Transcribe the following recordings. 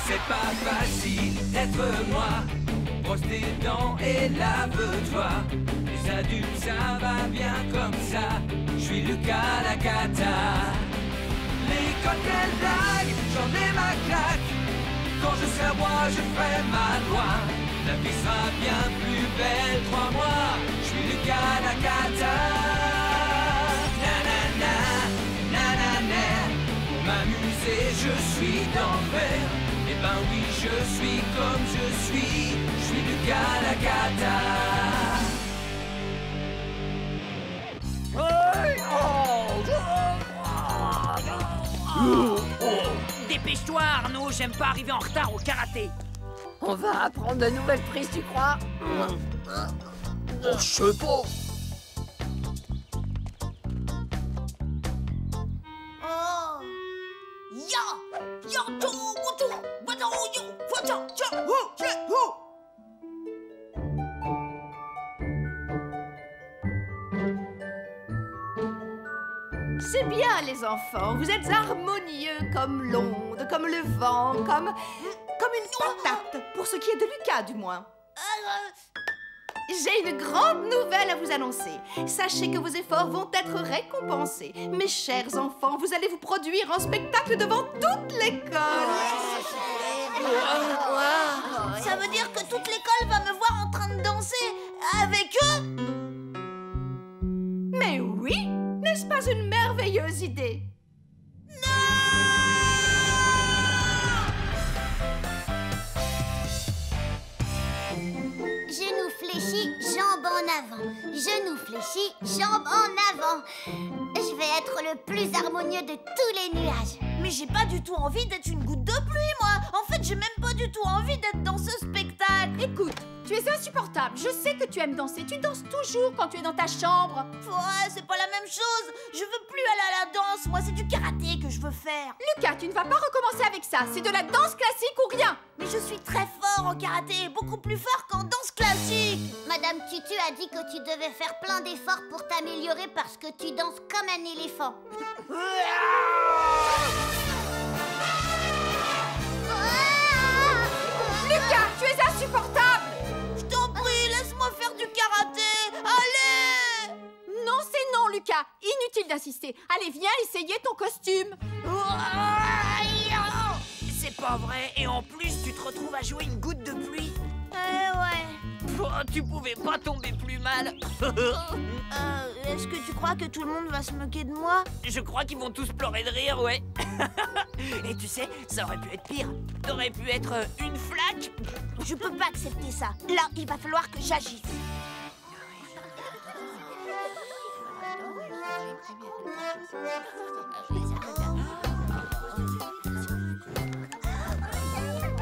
C'est pas facile d'être moi. Brosse tes dents et lave-toi. Les adultes, ça va bien comme ça. Je suis Lucas Lacata. L'école, quelle blague, j'en ai ma claque. Quand je serai roi, je ferai ma loi. La vie sera bien plus belle, crois-moi. Je suis Lucas Lacata. Nanana, nanana. Pour m'amuser, je suis d'enfer. Eh ben oui, je suis comme je suis Lucas Lacata. Dépêche-toi Arnaud, j'aime pas arriver en retard au karaté. On va apprendre de nouvelles prises, tu crois? Je sais pas. C'est bien, les enfants. Vous êtes harmonieux comme l'onde, comme le vent, comme une patate, pour ce qui est de Lucas, du moins. J'ai une grande nouvelle à vous annoncer. Sachez que vos efforts vont être récompensés. Mes chers enfants, vous allez vous produire en spectacle devant toute l'école. Ça veut dire que toute l'école va me voir en train de danser avec eux? Mais oui, n'est-ce pas une merveilleuse idée? Genou fléchi, jambes en avant. Genou fléchi, jambes en avant. Je vais être le plus harmonieux de tous les nuages. Mais j'ai pas du tout envie d'être une goutte de pluie, moi. En fait, j'ai même pas du tout envie d'être dans ce spectacle. Écoute, tu es insupportable. Je sais que tu aimes danser. Tu danses toujours quand tu es dans ta chambre. Ouais, c'est pas la même chose. Je veux plus aller à la danse. Moi, c'est du karaté que je veux faire. Lucas, tu ne vas pas recommencer avec ça. C'est de la danse classique ou rien. Mais je suis très fort en karaté, beaucoup plus fort qu'en danse classique. Madame Tutu a dit que tu devais faire plein d'efforts pour t'améliorer parce que tu danses comme un éléphant. Lucas, tu es insupportable. Je t'en prie, laisse-moi faire du karaté. Allez! Non, c'est non, Lucas. Inutile d'insister. Allez, viens essayer ton costume. C'est pas vrai, et en plus tu te retrouves à jouer une goutte de pluie. Ouais. Oh, tu pouvais pas tomber plus mal. Est-ce que tu crois que tout le monde va se moquer de moi? Je crois qu'ils vont tous pleurer de rire, ouais. Et tu sais, ça aurait pu être pire. T'aurais pu être une flaque. Je peux pas accepter ça. Là, il va falloir que j'agisse.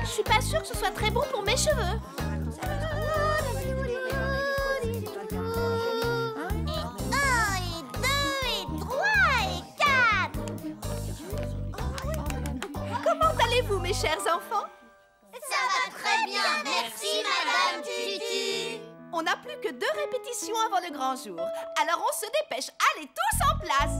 Je suis pas sûre que ce soit très bon pour mes cheveux. Comment allez-vous, mes chers enfants? Ça va très bien, merci Madame Tutu. On n'a plus que 2 répétitions avant le grand jour. Alors on se dépêche. Allez, tous en place.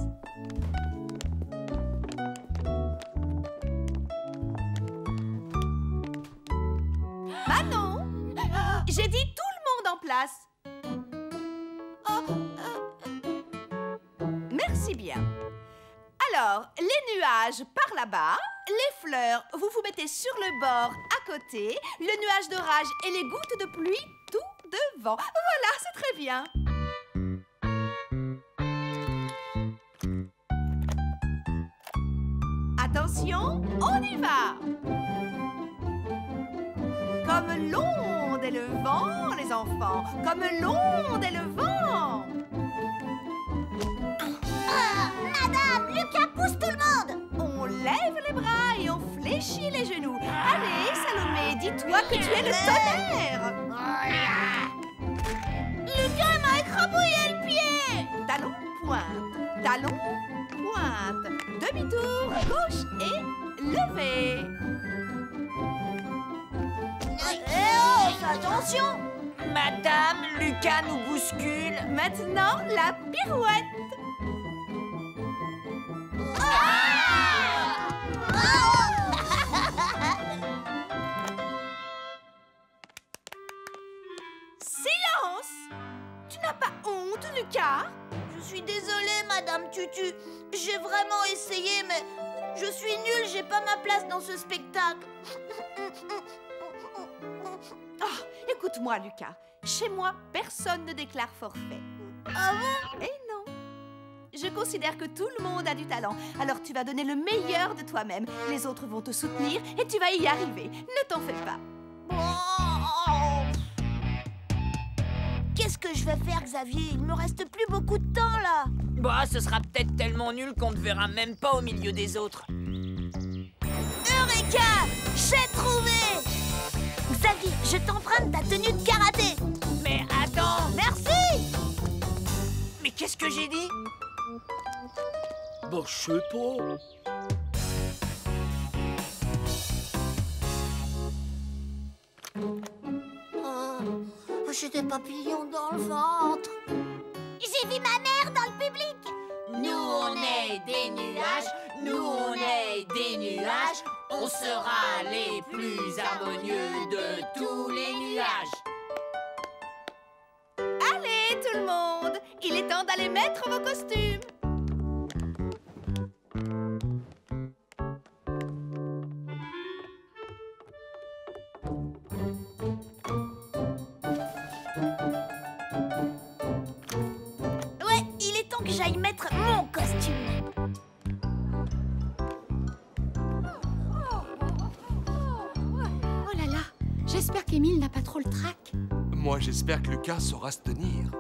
Manon, j'ai dit tout le monde en place. Merci bien. Alors, les nuages par là-bas, les fleurs, vous vous mettez sur le bord à côté, le nuage d'orage et les gouttes de pluie tout devant. Voilà, c'est très bien. Attention, on y va. Comme l'onde et le vent, les enfants. Comme l'onde et le vent. Madame, Lucas pousse tout le monde. On lève les bras et on fléchit les genoux. Allez, Salomé, dis-toi que tu es le tonnerre. Lucas m'a écrabouillé le pied. Talon, pointe. Talon, pointe. Demi-tour, gauche et levé. Attention. Madame, Lucas nous bouscule. Maintenant, la pirouette. Madame Tutu. J'ai vraiment essayé, mais je suis nulle, j'ai pas ma place dans ce spectacle. Oh, écoute-moi, Lucas. Chez moi, personne ne déclare forfait. Ah bon? Et non. Je considère que tout le monde a du talent. Alors tu vas donner le meilleur de toi-même. Les autres vont te soutenir et tu vas y arriver. Ne t'en fais pas. Oh. Qu'est-ce que je vais faire, Xavier? Il me reste plus beaucoup de temps, là. Bah, ce sera peut-être tellement nul qu'on ne te verra même pas au milieu des autres. Eureka! J'ai trouvé! Xavier, je t'emprunte ta tenue de karaté. Mais attends! Merci! Mais qu'est-ce que j'ai dit? Bah, je sais pas. J'ai des papillons dans le ventre. J'ai vu ma mère dans le public. Nous, on est des nuages, nous, on est des nuages. On sera les plus harmonieux de tous les nuages. Allez, tout le monde! Il est temps d'aller mettre vos costumes. Ouais, il est temps que j'aille mettre mon costume. Oh là là, j'espère qu'Émile n'a pas trop le trac. Moi, j'espère que Lucas saura se tenir.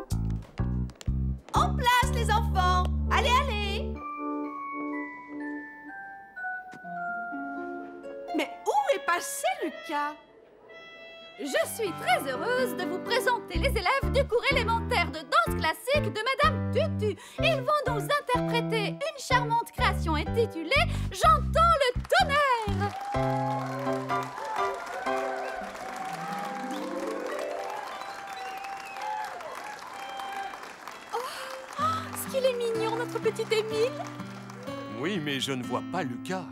En place, les enfants! Allez, allez! Mais où est passé Lucas? Je suis très heureuse de vous présenter les élèves du cours élémentaire de danse classique de Madame Tutu. Ils vont nous interpréter une charmante création intitulée « J'entends le tonnerre ». Oh, ce qu'il est mignon, notre petit Émile. Oui, mais je ne vois pas Lucas.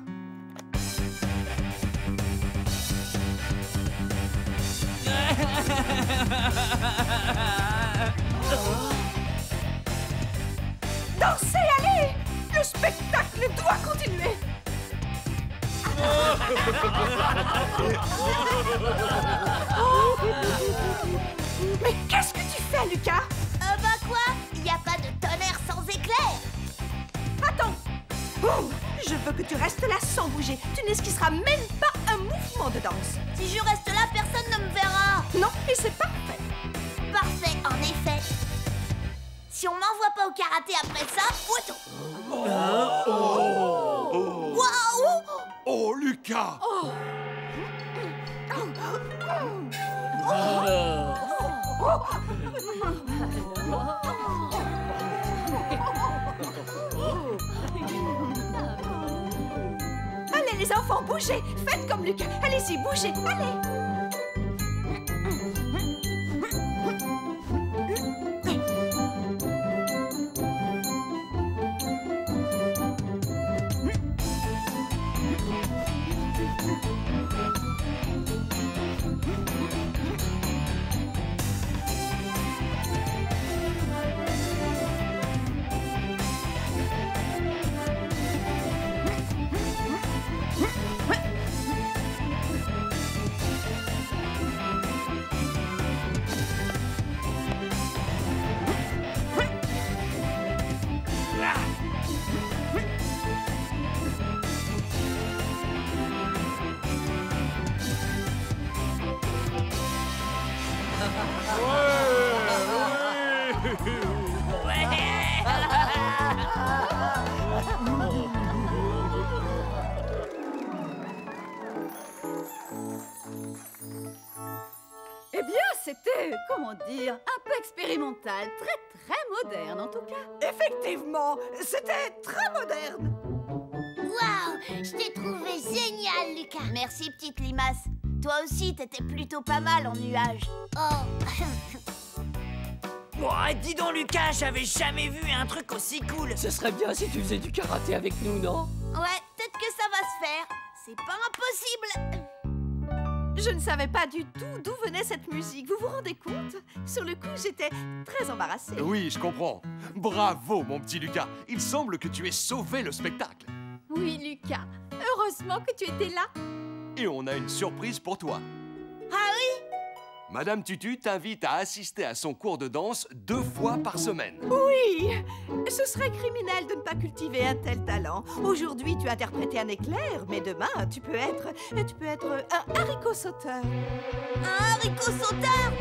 Dansez, allez! Le spectacle doit continuer! Mais qu'est-ce que tu fais, Lucas? Bah quoi? Il n'y a pas de tonnerre sans éclair. Attends! Oh, je veux que tu restes là sans bouger. Tu n'esquisseras même pas un mouvement de danse. Si je reste là, personne ne me verra. Non, et c'est parfait. Parfait, en effet. Si on m'envoie pas au karaté après ça, photo. Waouh! Oh, Lucas! Allez, les enfants, bougez! Faites comme Lucas. Allez-y, bougez! Allez! Eh bien, c'était, comment dire, un peu expérimental, très moderne en tout cas. Effectivement, c'était très moderne. Waouh! Je t'ai trouvé génial, Lucas. Merci, petite limace. Toi aussi, t'étais plutôt pas mal en nuage. Oh! Oh, dis donc, Lucas, j'avais jamais vu un truc aussi cool. Ce serait bien si tu faisais du karaté avec nous, non? Ouais, peut-être que ça va se faire. C'est pas impossible. Je ne savais pas du tout d'où venait cette musique. Vous vous rendez compte? Sur le coup, j'étais très embarrassée. Oui, je comprends. Bravo, mon petit Lucas. Il semble que tu aies sauvé le spectacle. Oui, Lucas. Heureusement que tu étais là. Et on a une surprise pour toi. Ah oui? Madame Tutu t'invite à assister à son cours de danse 2 fois par semaine. Oui, ce serait criminel de ne pas cultiver un tel talent. Aujourd'hui, tu as interprété un éclair, mais demain, tu peux être un haricot sauteur. Un haricot sauteur?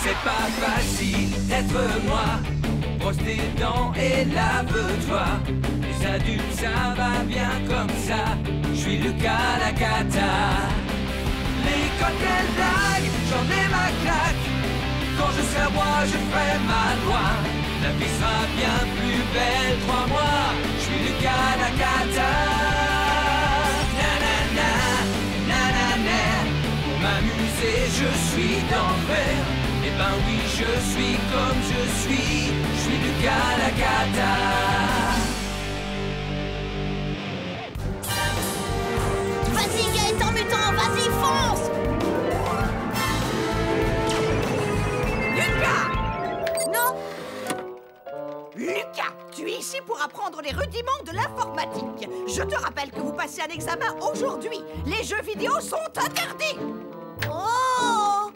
C'est pas facile d'être moi. Brosse tes dents et lave-toi. Les adultes, ça va bien comme ça. Je suis Lucas la cata. Les cocktails blagues, j'en ai ma claque. Quand je serai roi, je ferai ma loi. La vie sera bien plus belle, crois-moi. Je suis Lucas la cata. Nanana, nanana. Pour m'amuser, je suis d'enfer. Eh ben oui, je suis comme je suis Lucas la cata. Vas-y, Gaëtan Mutant, vas-y, fonce! Lucas! Non? Lucas, tu es ici pour apprendre les rudiments de l'informatique. Je te rappelle que vous passez un examen aujourd'hui. Les jeux vidéo sont interdits. Oh!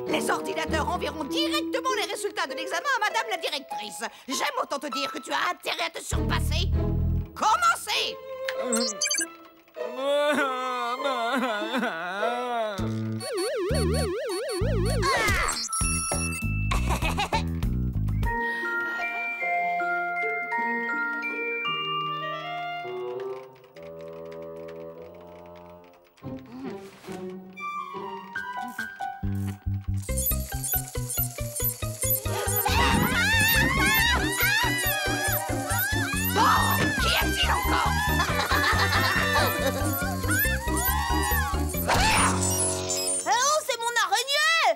Les ordinateurs enverront directement les résultats de l'examen à Madame la directrice. J'aime autant te dire que tu as intérêt à te surpasser. Commencez! Qui a-t-il encore? Oh, c'est mon araignée!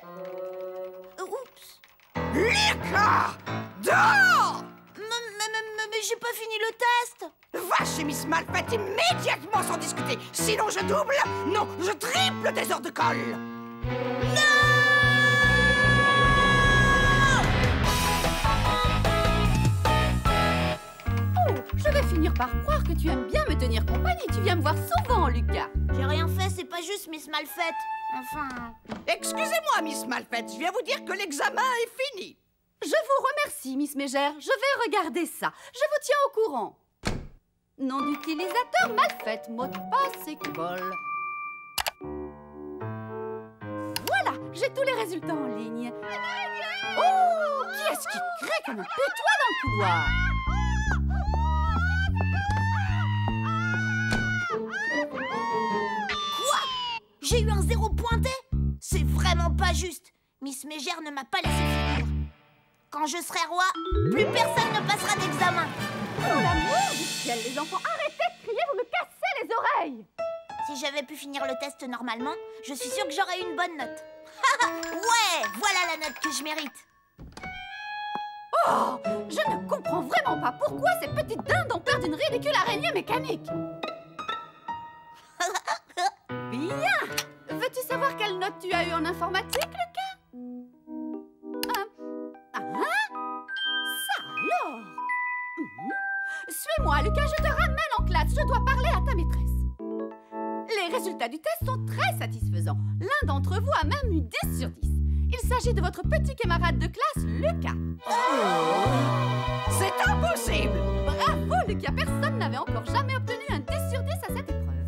Oups. Lucas! Dehors! Mais j'ai pas fini le test! Va chez Miss Malfait immédiatement sans discuter. Sinon je double, non, je triple tes heures de colle. Oh, je vais finir par croire que tu aimes bien me tenir compagnie. Tu viens me voir souvent, Lucas. J'ai rien fait, c'est pas juste Miss Malfait. Enfin... Excusez-moi, Miss Malfait, je viens vous dire que l'examen est fini. Je vous remercie, Miss Mégère. Je vais regarder ça. Je vous tiens au courant. Nom d'utilisateur Malfait, mot de passe école. Voilà, j'ai tous les résultats en ligne. Oh, qui est-ce qui crée comme un pétois dans le couloir? Quoi? J'ai eu un 0 pointé? C'est vraiment pas juste. Miss Mégère ne m'a pas laissé finir. Quand je serai roi, plus personne ne passera d'examen. Pour l'amour du ciel, les enfants, arrêtez de crier, vous me cassez les oreilles. Si j'avais pu finir le test normalement, je suis sûre que j'aurais une bonne note. Ouais, voilà la note que je mérite. Oh, je ne comprends vraiment pas pourquoi ces petites dindes ont peur d'une ridicule araignée mécanique. Bien. Veux-tu savoir quelle note tu as eu en informatique, Lucas? Ça alors? Suis-moi, Lucas, je te ramène en classe. Je dois parler à ta maîtresse. Les résultats du test sont très satisfaisants. L'un d'entre vous a même eu 10 sur 10. Il s'agit de votre petit camarade de classe, Lucas. C'est impossible! Bravo, Lucas. Personne n'avait encore jamais obtenu un 10 sur 10 à cette épreuve.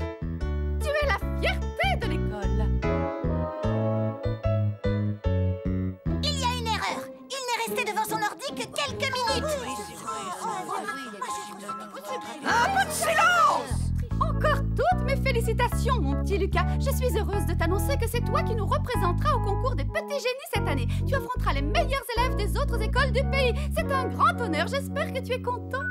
Tu es la fierté Félicitations, mon petit Lucas. Je suis heureuse de t'annoncer que c'est toi qui nous représenteras au concours des petits génies cette année. Tu affronteras les meilleurs élèves des autres écoles du pays. C'est un grand honneur. J'espère que tu es content.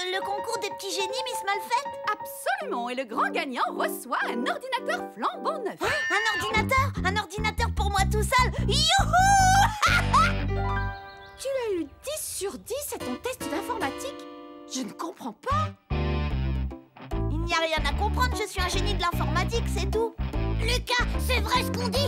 Le concours des petits génies, Miss Malfait? Absolument. Et le grand gagnant reçoit un ordinateur flambant neuf. Un ordinateur? Un ordinateur pour moi tout seul? Youhou! Tu as eu 10 sur 10 à ton test d'informatique? Je ne comprends pas. Il n'y a rien à comprendre, je suis un génie de l'informatique, c'est tout. Lucas, c'est vrai ce qu'on dit?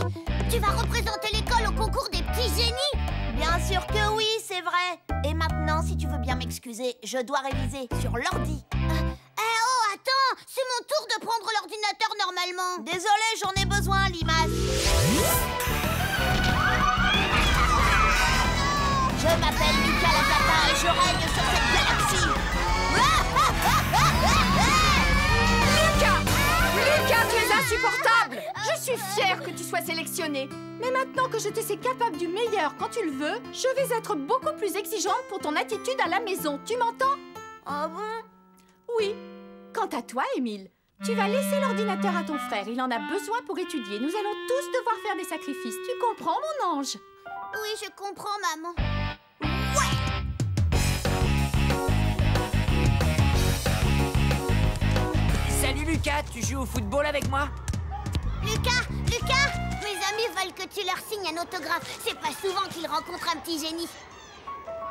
Tu vas représenter l'école au concours des petits génies? Bien sûr que oui, c'est vrai. Et maintenant, si tu veux bien m'excuser, je dois réviser sur l'ordi. Oh, attends, c'est mon tour de prendre l'ordinateur normalement. Désolé, j'en ai besoin, Limace. Je m'appelle Lucas Lacata et je règne sur cette galaxie. Lucas, tu es insupportable! Je suis fière que tu sois sélectionné. Mais maintenant que je te sais capable du meilleur quand tu le veux, je vais être beaucoup plus exigeante pour ton attitude à la maison. Tu m'entends? Ah bon? Oui. Quant à toi, Émile, tu vas laisser l'ordinateur à ton frère. Il en a besoin pour étudier. Nous allons tous devoir faire des sacrifices. Tu comprends, mon ange? Oui, je comprends, maman. Salut Lucas, tu joues au football avec moi? Lucas, mes amis veulent que tu leur signes un autographe. C'est pas souvent qu'ils rencontrent un petit génie.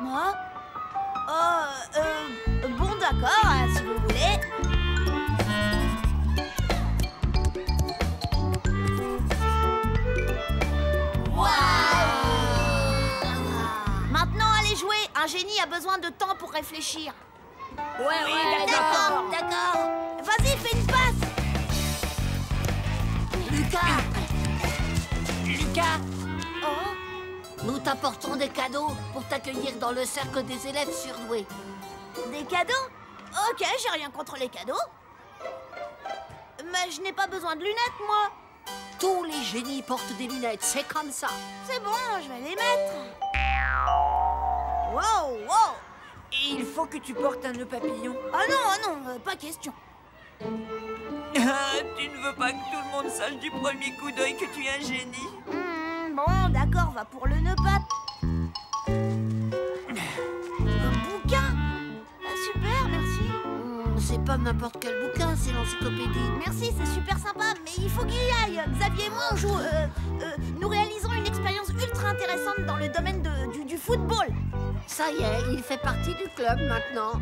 Moi? Bon d'accord, si vous voulez. Maintenant, allez jouer. Un génie a besoin de temps pour réfléchir. Ouais, D'accord. Vas-y, fais une passe. Lucas, Oh, nous t'apportons des cadeaux pour t'accueillir dans le cercle des élèves surdoués. des cadeaux? Ok, j'ai rien contre les cadeaux. Mais je n'ai pas besoin de lunettes, moi. Tous les génies portent des lunettes, c'est comme ça. C'est bon, je vais les mettre. Wow. Et il faut que tu portes un nœud papillon. Ah non, pas question. Tu ne veux pas que tout le monde sache du premier coup d'œil que tu es un génie? Bon, d'accord, va pour le nœud pape. Un bouquin? Super, merci. C'est pas n'importe quel bouquin, c'est l'encyclopédie. Merci, c'est super sympa, mais il faut qu'il y aille. Xavier et moi, on joue... nous réalisons une expérience ultra intéressante dans le domaine du football. Ça y est, il fait partie du club maintenant.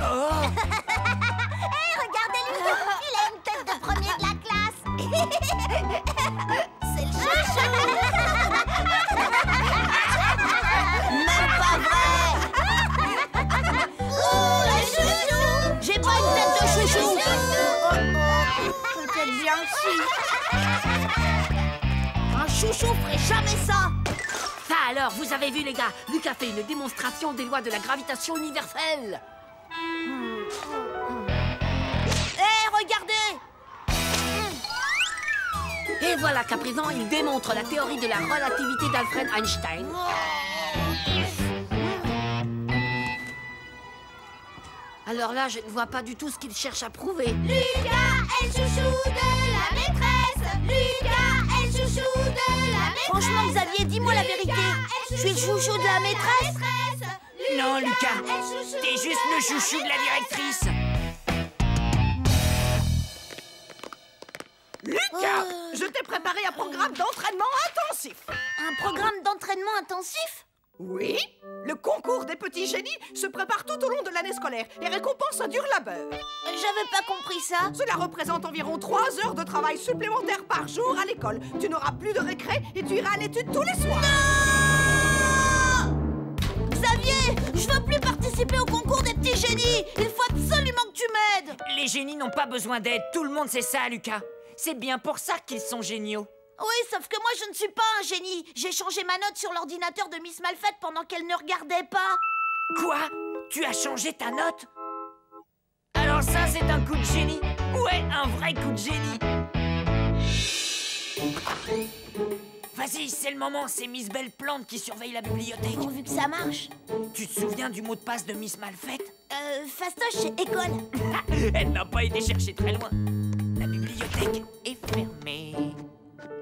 Hey, regardez-lui, il a une tête de premier de la classe. C'est le chouchou. Même pas vrai. Oh, le chouchou. J'ai pas une tête de chouchou. Peut-être bien que si. Un chouchou ferait jamais ça. Ça alors, vous avez vu les gars, Lucas fait une démonstration des lois de la gravitation universelle. Regardez. Et voilà qu'à présent, il démontre la théorie de la relativité d'Alfred Einstein. Alors là, je ne vois pas du tout ce qu'il cherche à prouver. Lucas est le chouchou de la maîtresse. Lucas est le chouchou de la maîtresse. Franchement, Xavier, dis-moi la vérité. Je suis le chouchou de la maîtresse? Non, Lucas, t'es juste le chouchou de la directrice. Lucas, je t'ai préparé un programme d'entraînement intensif. Un programme d'entraînement intensif? Oui, le concours des petits génies se prépare tout au long de l'année scolaire et récompense un dur labeur. J'avais pas compris ça. Cela représente environ 3 heures de travail supplémentaires par jour à l'école. Tu n'auras plus de récré et tu iras à l'étude tous les soirs. Xavier, je veux plus participer au concours des petits génies. Il faut absolument que tu m'aides. Les génies n'ont pas besoin d'aide, tout le monde sait ça, Lucas. C'est bien pour ça qu'ils sont géniaux. Oui, sauf que moi, je ne suis pas un génie. J'ai changé ma note sur l'ordinateur de Miss Malfait pendant qu'elle ne regardait pas. Quoi? Tu as changé ta note? Alors ça, c'est un coup de génie. Ouais, un vrai coup de génie. Vas-y, c'est le moment, c'est Miss Belle Plante qui surveille la bibliothèque. Pourvu que ça marche. Tu te souviens du mot de passe de Miss Malfait? Fastoche, école. Elle n'a pas été chercher très loin. La bibliothèque est fermée.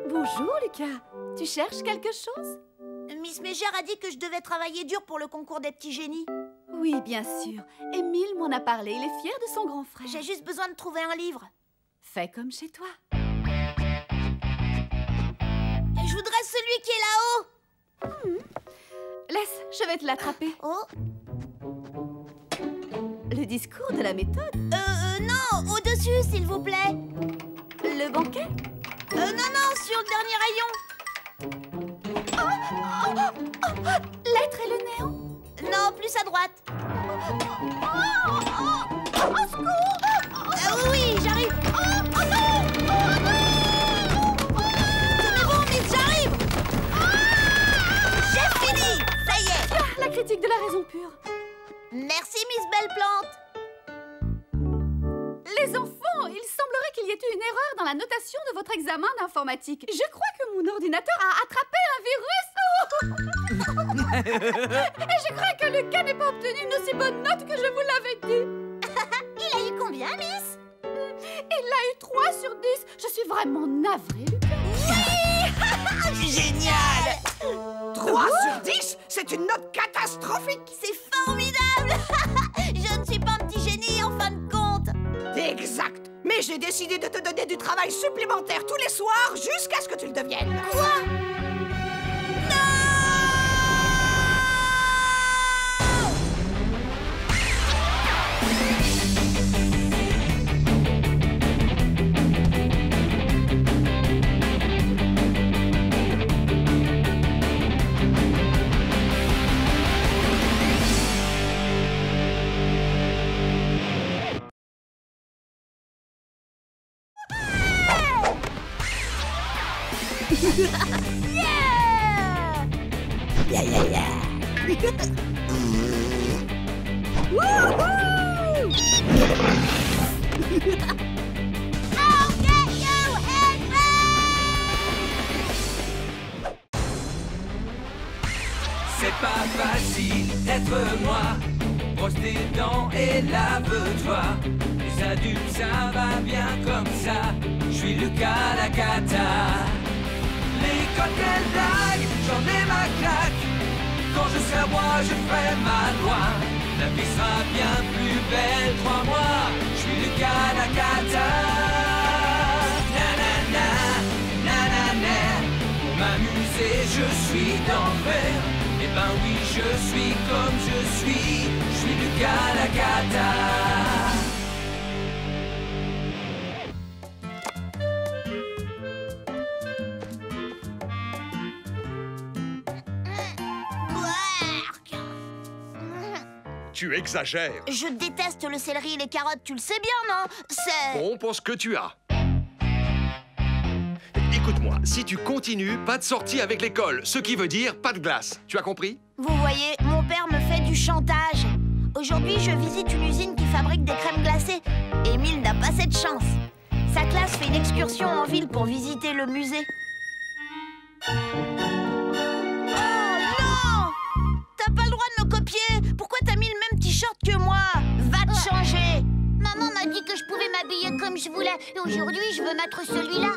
Bonjour, Lucas. Tu cherches quelque chose? Miss Mégère a dit que je devais travailler dur pour le concours des petits génies. Oui, bien sûr. Émile m'en a parlé. Il est fier de son grand frère. J'ai juste besoin de trouver un livre. Fais comme chez toi. Je voudrais celui qui est là-haut. Laisse, je vais te l'attraper. Oh. Le discours de la méthode. Non, au-dessus, s'il vous plaît. Le banquet. Non, sur le dernier rayon. L'être et le néant. Non, plus à droite. Au secours. Oui, j'arrive. C'est bon, Miss, j'arrive. J'ai fini. Ça y est. La critique de la raison pure. Merci, Miss Belle Plante. Les enfants, il semblerait qu'il y ait eu une erreur dans la notation de votre examen d'informatique. Je crois que mon ordinateur a attrapé un virus. Et je crains que Lucas n'ait pas obtenu une aussi bonne note que je vous l'avais dit. Il a eu combien, Miss? Il a eu 3 sur 10. Je suis vraiment navrée, Lucas. Génial! 3 sur 10, c'est une note catastrophique. C'est formidable. Je ne suis pas un petit génie, en fin de compte. Exact. Mais j'ai décidé de te donner du travail supplémentaire tous les soirs jusqu'à ce que tu le deviennes. Quoi? C'est pas facile d'être moi. Brosse tes dents et lave-toi. Les adultes, ça va bien comme ça. Je suis Lucas la cata. Les cocktails blagues, j'en ai ma claque. Quand je serai roi, je ferai ma loi. La vie sera bien plus belle, crois-moi. Je suis Lucas la cata. Nanana, nanana. Pour m'amuser, je suis d'enfer. Eh ben oui, je suis comme je suis Lucas la cata. Tu exagères. Je déteste le céleri et les carottes, tu le sais bien, non? C'est... Bon pour ce que tu as. Écoute-moi, si tu continues, pas de sortie avec l'école, ce qui veut dire pas de glace. Tu as compris? Vous voyez, mon père me fait du chantage. Aujourd'hui, je visite une usine qui fabrique des crèmes glacées. Émile n'a pas cette chance. Sa classe fait une excursion en ville pour visiter le musée. Oh non! T'as pas le droit de me copier! Pourquoi t'as mis le même t-shirt que moi? Va te changer! Maman m'a dit que je pouvais m'habiller comme je voulais. Et aujourd'hui, je veux mettre celui-là.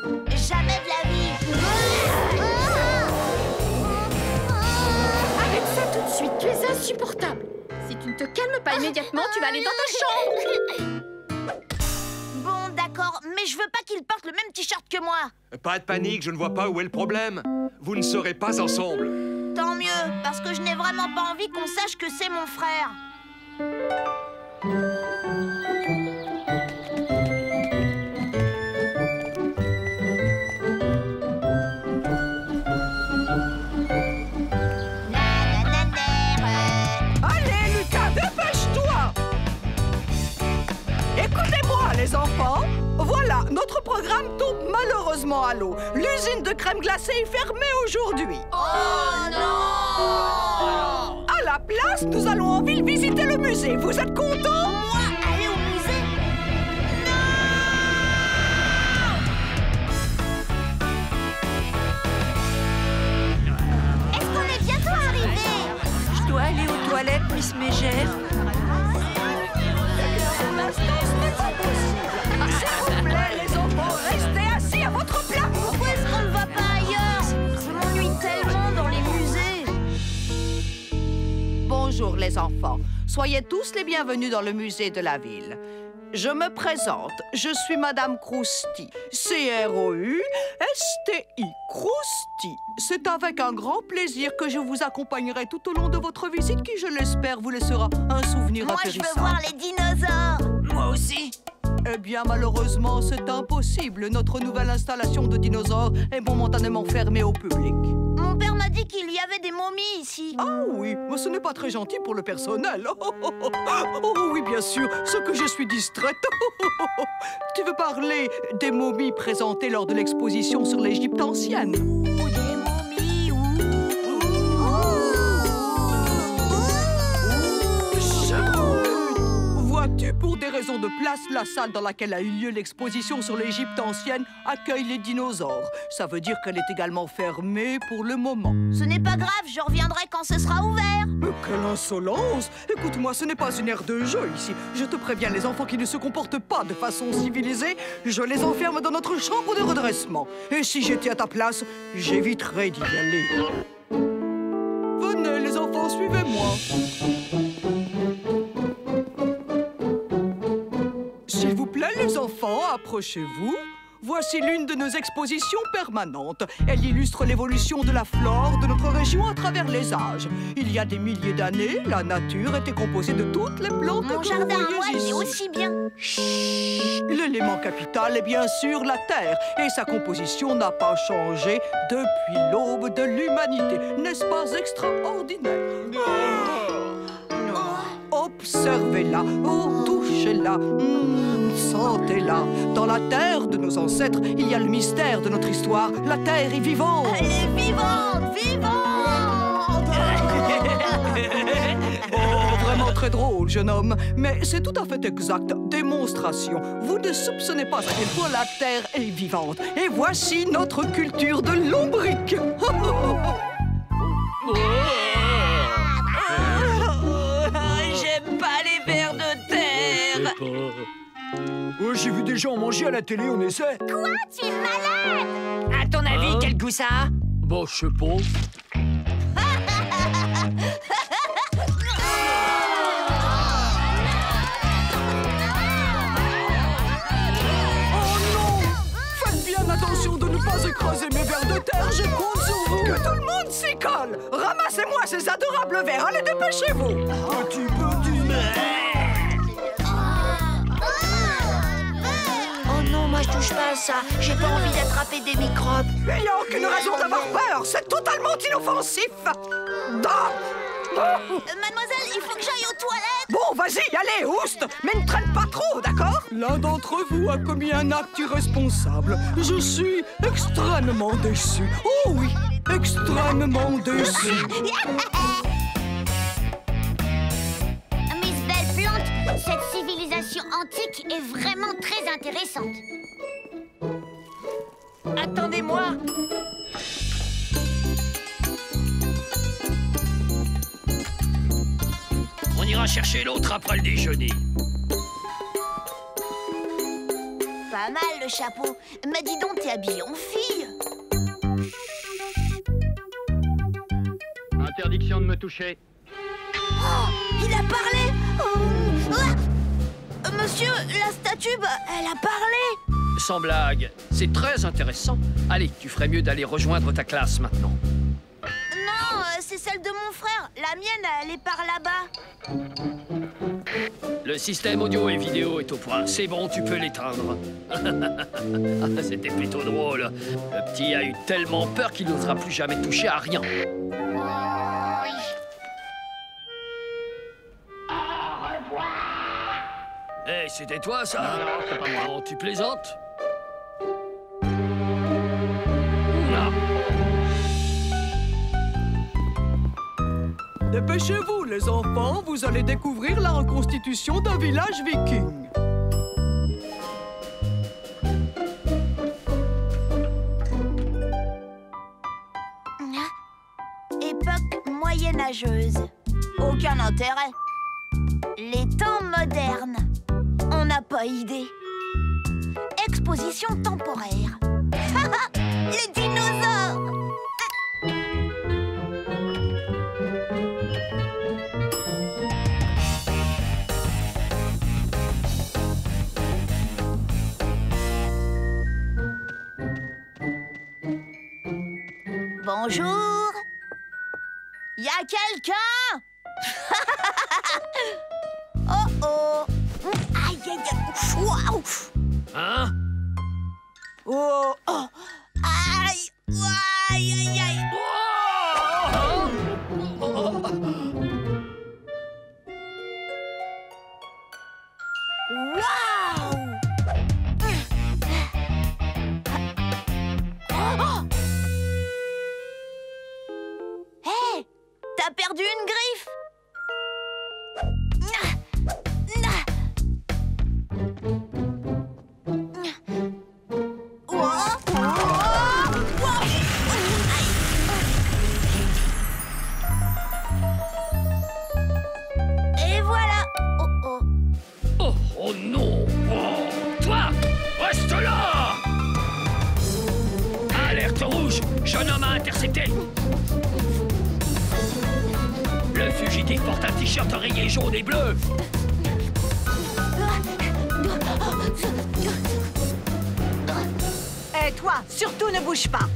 Jamais de la vie! Arrête ça tout de suite, tu es insupportable. Si tu ne te calmes pas immédiatement, tu vas aller dans ta chambre. Bon, d'accord, mais je veux pas qu'il porte le même t-shirt que moi. Pas de panique, je ne vois pas où est le problème. Vous ne serez pas ensemble. Tant mieux, parce que je n'ai vraiment pas envie qu'on sache que c'est mon frère. Allez, Lucas, dépêche-toi! Écoutez-moi, les enfants. Voilà, notre programme tombe malheureusement à l'eau. L'usine de crème glacée est fermée aujourd'hui. Oh non! À la place, nous allons en ville visiter le musée. Vous êtes contents? Moi, aller au musée? Non! Est-ce qu'on est bientôt arrivé? Je dois aller aux toilettes, Miss Mégère. les enfants. Soyez tous les bienvenus dans le musée de la ville. Je me présente, je suis Madame Crousty. C-R-O-U-S-T-I, Crousty. C'est avec un grand plaisir que je vous accompagnerai tout au long de votre visite qui, je l'espère, vous laissera un souvenir atterrissant. Moi, je veux voir les dinosaures. Moi aussi. Eh bien, malheureusement, c'est impossible. Notre nouvelle installation de dinosaures est momentanément fermée au public. Mon père m'a dit qu'il y avait des momies ici. Ah oui, mais ce n'est pas très gentil pour le personnel. Oh oui, bien sûr, ce que je suis distraite. Tu veux parler des momies présentées lors de l'exposition sur l'Égypte ancienne? Ouh, des momies, Vois-tu, pour des raisons de place, la salle dans laquelle a eu lieu l'exposition sur l'Égypte ancienne accueille les dinosaures. Ça veut dire qu'elle est également fermée pour le moment. Ce n'est pas grave, je reviendrai quand ce sera ouvert. Mais quelle insolence! Écoute-moi, ce n'est pas une aire de jeu ici. Je te préviens, les enfants qui ne se comportent pas de façon civilisée, je les enferme dans notre chambre de redressement. Et si j'étais à ta place, j'éviterais d'y aller. Venez, les enfants, suivez-moi. S'il vous plaît, les enfants, approchez-vous. Voici l'une de nos expositions permanentes. Elle illustre l'évolution de la flore de notre région à travers les âges. Il y a des milliers d'années, la nature était composée de toutes les plantes Mon que jardin vous à moi, voyez il est ici. aussi bien. L'élément capital est bien sûr la Terre, et sa composition n'a pas changé depuis l'aube de l'humanité. N'est-ce pas extraordinaire? Observez-la, oh, touchez-la, sentez-la. Dans la terre de nos ancêtres, il y a le mystère de notre histoire. La terre est vivante. Elle est vivante, vivante. Oh, vraiment très drôle, jeune homme. Mais c'est tout à fait exact. Démonstration. Vous ne soupçonnez pas à quel point la terre est vivante. Et voici notre culture de lombric. J'aime pas les vers de terre. Oh, j'ai vu des gens manger à la télé, on essaie. Quoi? Tu es malade? À ton avis, quel goût ça a? Bon, je sais pas. Faites bien attention de ne pas écraser mes vers de terre, je compte sur vous. Que tout le monde s'y colle. Ramassez-moi ces adorables vers, allez, dépêchez-vous. Petit. Oh non, moi je touche pas à ça. J'ai pas envie d'attraper des microbes. Il n'y a aucune raison d'avoir peur, c'est totalement inoffensif. Mademoiselle, il faut que j'aille aux toilettes. Bon, vas-y, allez, ouste, mais ne traîne pas trop, d'accord? L'un d'entre vous a commis un acte irresponsable. Je suis extrêmement déçu. Oh oui, extrêmement déçu. Miss Belle Plante, cette civilisation antique est vraiment très intéressante. Attendez-moi. On ira chercher l'autre après le déjeuner. Pas mal le chapeau. Mais dis donc, t'es habillée en fille. Interdiction de me toucher. Oh, il a parlé. Monsieur, la statue, elle a parlé. Sans blague, c'est très intéressant. Allez, tu ferais mieux d'aller rejoindre ta classe maintenant. Non, c'est celle de mon frère. La mienne, elle est par là-bas. Le système audio et vidéo est au point. C'est bon, tu peux l'éteindre. C'était plutôt drôle. Le petit a eu tellement peur qu'il n'osera plus jamais toucher à rien. Hey, c'était toi, ça? Non, c'est pas moi. Non, tu plaisantes? Non. Dépêchez-vous, les enfants, vous allez découvrir la reconstitution d'un village viking. Époque moyenâgeuse. Aucun intérêt. Les temps modernes. On n'a pas idée. Exposition temporaire. Les dinosaures. Bonjour. Y a quelqu'un? Oh oh. Aïe, aïe, aïe. Waouh. Hein? Oh, oh. Aïe. Aïe, aïe, aïe. Waouh. Hé, t'as perdu une griffe. Et voilà. Oh oh. Oh, oh non! Oh, toi! Reste là! Alerte rouge! Jeune homme a intercepté! Le fugitif porte un t-shirt rayé jaune et bleu! Et toi, surtout ne bouge pas.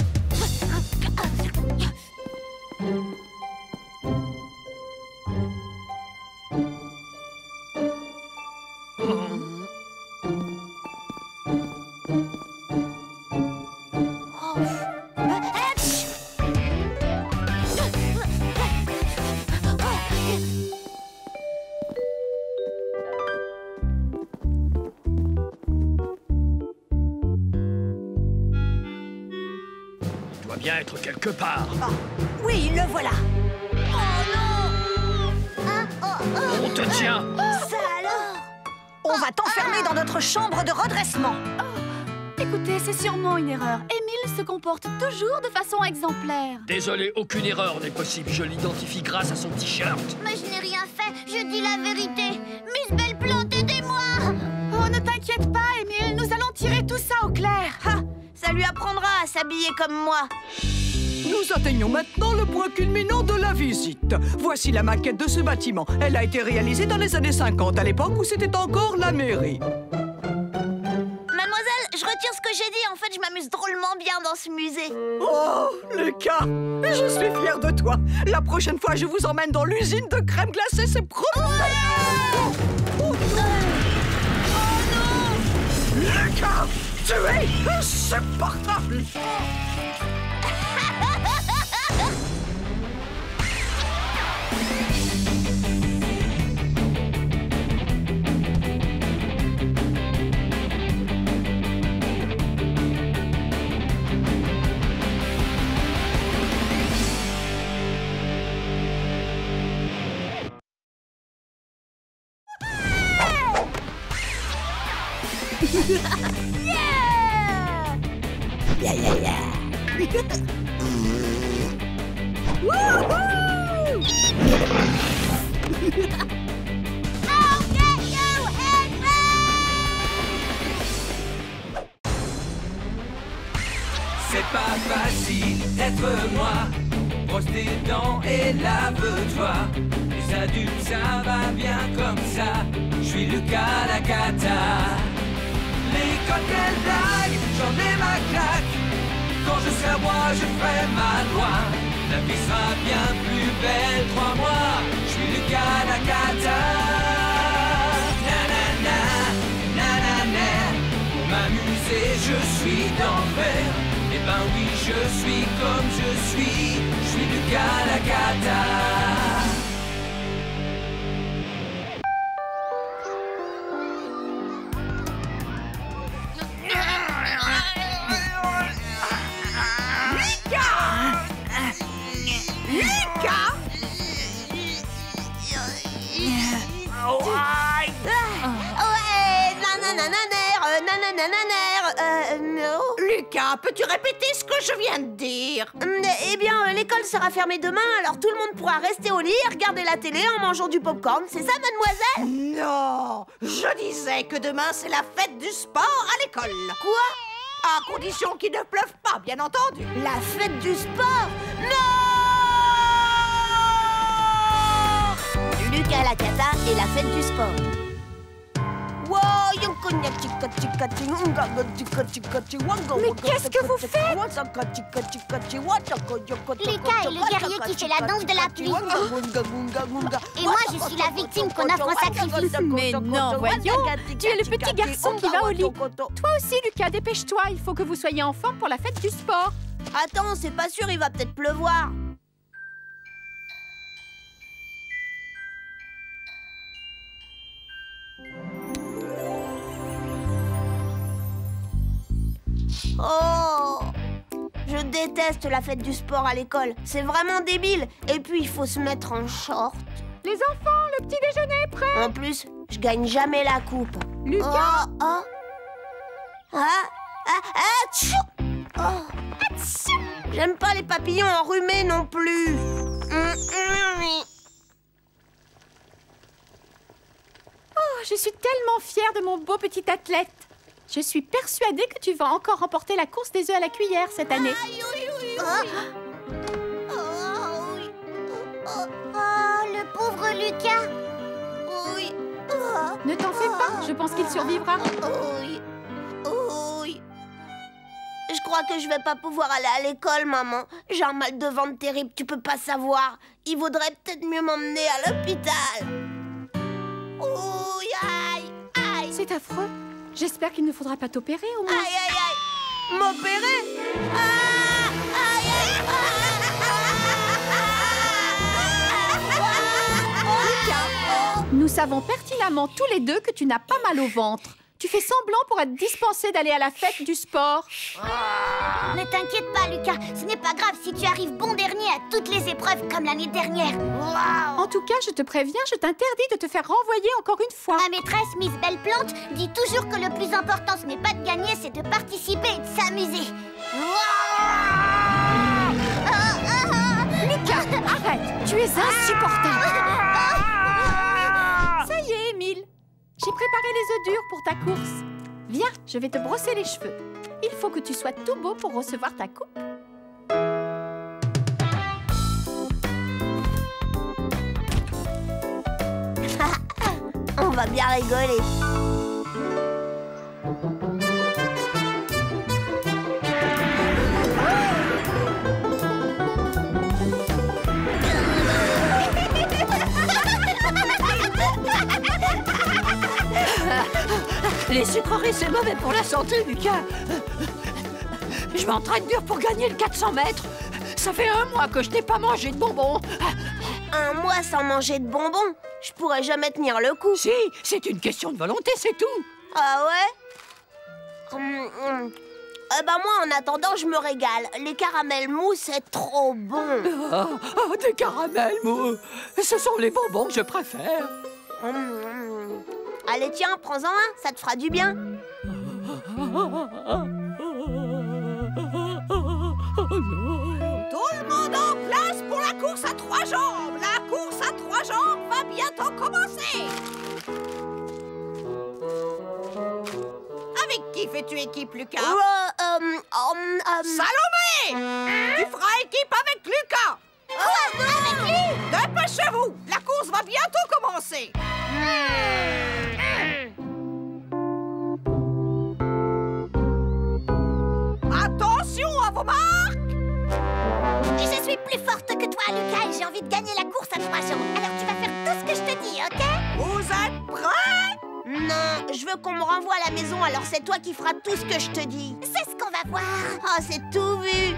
Il doit bien être quelque part. Ah, oui, le voilà. On te tient! Ça alors? On va t'enfermer dans notre chambre de redressement. Écoutez, c'est sûrement une erreur. Émile se comporte toujours de façon exemplaire. Désolé, aucune erreur n'est possible. Je l'identifie grâce à son t-shirt. Mais je n'ai rien fait, je dis la vérité. Miss Belle-Plante, aidez-moi. Oh, ne t'inquiète pas, Émile, nous allons tirer tout ça au clair. Ça lui apprendra à s'habiller comme moi. Nous atteignons maintenant le point culminant de la visite. Voici la maquette de ce bâtiment. Elle a été réalisée dans les années 50, à l'époque où c'était encore la mairie. Mademoiselle, je retire ce que j'ai dit. En fait, je m'amuse drôlement bien dans ce musée. Oh, Lucas, je suis fière de toi. La prochaine fois, je vous emmène dans l'usine de crème glacée, c'est promis. Oh non! Lucas, tu es insupportable. C'est pas facile d'être moi. Brosse tes dents et lave-toi. Les adultes, ça va bien comme ça. Je suis Lucas la cata. L'école, quelle blague, j'en ai ma claque. Quand je serai roi, je ferai ma loi. La vie sera bien plus belle, crois-moi. Je suis Lucas la cata. Nanana, nanana. Pour m'amuser, je suis d'enfer. Eh ben oui, je suis comme je suis Lucas la cata. Lucas, peux-tu répéter ce que je viens de dire? Eh bien, l'école sera fermée demain, alors tout le monde pourra rester au lit et regarder la télé en mangeant du popcorn. C'est ça, mademoiselle? Non, je disais que demain, c'est la fête du sport à l'école. Quoi? À condition qu'il ne pleuve pas, bien entendu. La fête du sport? Non! Lucas la cata et la fête du sport. Wow, Yoko Mais qu'est-ce que vous faites? Lucas est le guerrier qui fait la danse de la pluie. Et moi, je suis la victime qu'on offre en sacrifice. Mais non, voyons. Tu es le petit garçon qui va au lit. Toi aussi, Lucas, dépêche-toi. Il faut que vous soyez en forme pour la fête du sport. Attends, c'est pas sûr, il va peut-être pleuvoir. Oh! Je déteste la fête du sport à l'école. C'est vraiment débile. Et puis, il faut se mettre en short. Les enfants, le petit déjeuner est prêt. En plus, je gagne jamais la coupe. Lucas! J'aime pas les papillons enrhumés non plus. Oh, je suis tellement fière de mon beau petit athlète. Je suis persuadée que tu vas encore remporter la course des œufs à la cuillère cette année. Le pauvre Lucas. Ne t'en fais pas, je pense qu'il survivra. Je crois que je vais pas pouvoir aller à l'école, maman. J'ai un mal de ventre terrible, tu peux pas savoir. Il vaudrait peut-être mieux m'emmener à l'hôpital. Aïe. C'est affreux. J'espère qu'il ne faudra pas t'opérer au moins. Aïe. M'opérer? Nous savons pertinemment tous les deux que tu n'as pas mal au ventre. Tu fais semblant pour être dispensé d'aller à la fête du sport. Ne t'inquiète pas, Lucas. Ce n'est pas grave si tu arrives bon dernier à toutes les épreuves comme l'année dernière. En tout cas, je te préviens, je t'interdis de te faire renvoyer encore une fois. Ma maîtresse, Miss Belle-Plante, dit toujours que le plus important, ce n'est pas de gagner, c'est de participer et de s'amuser. Lucas, arrête. Tu es insupportable. Ça y est, Émile. J'ai préparé les œufs durs pour ta course. Viens, je vais te brosser les cheveux. Il faut que tu sois tout beau pour recevoir ta coupe. On va bien rigoler. Les sucreries, c'est mauvais pour la santé, Lucas. Je m'entraîne dur pour gagner le 400 mètres. Ça fait 1 mois que je n'ai pas mangé de bonbons. 1 mois sans manger de bonbons? Je pourrais jamais tenir le coup. Si, c'est une question de volonté, c'est tout. Ah ouais? Moi, en attendant, je me régale. Les caramels mous, c'est trop bon. Des caramels mous. Ce sont les bonbons que je préfère. Allez, tiens, prends-en un, ça te fera du bien. Tout le monde en place pour la course à 3 jambes. La course à 3 jambes va bientôt commencer. Avec qui fais-tu équipe, Lucas? Salomé! Tu feras équipe avec Lucas. Avec lui? Dépêchez-vous, la course va bientôt commencer. Attention à vos marques! Je suis plus forte que toi, Lucas, et j'ai envie de gagner la course à 3 jambes. Alors tu vas faire tout ce que je te dis, ok? Vous êtes prêts? Non, je veux qu'on me renvoie à la maison, alors c'est toi qui feras tout ce que je te dis. C'est ce qu'on va voir. Oh, c'est tout vu.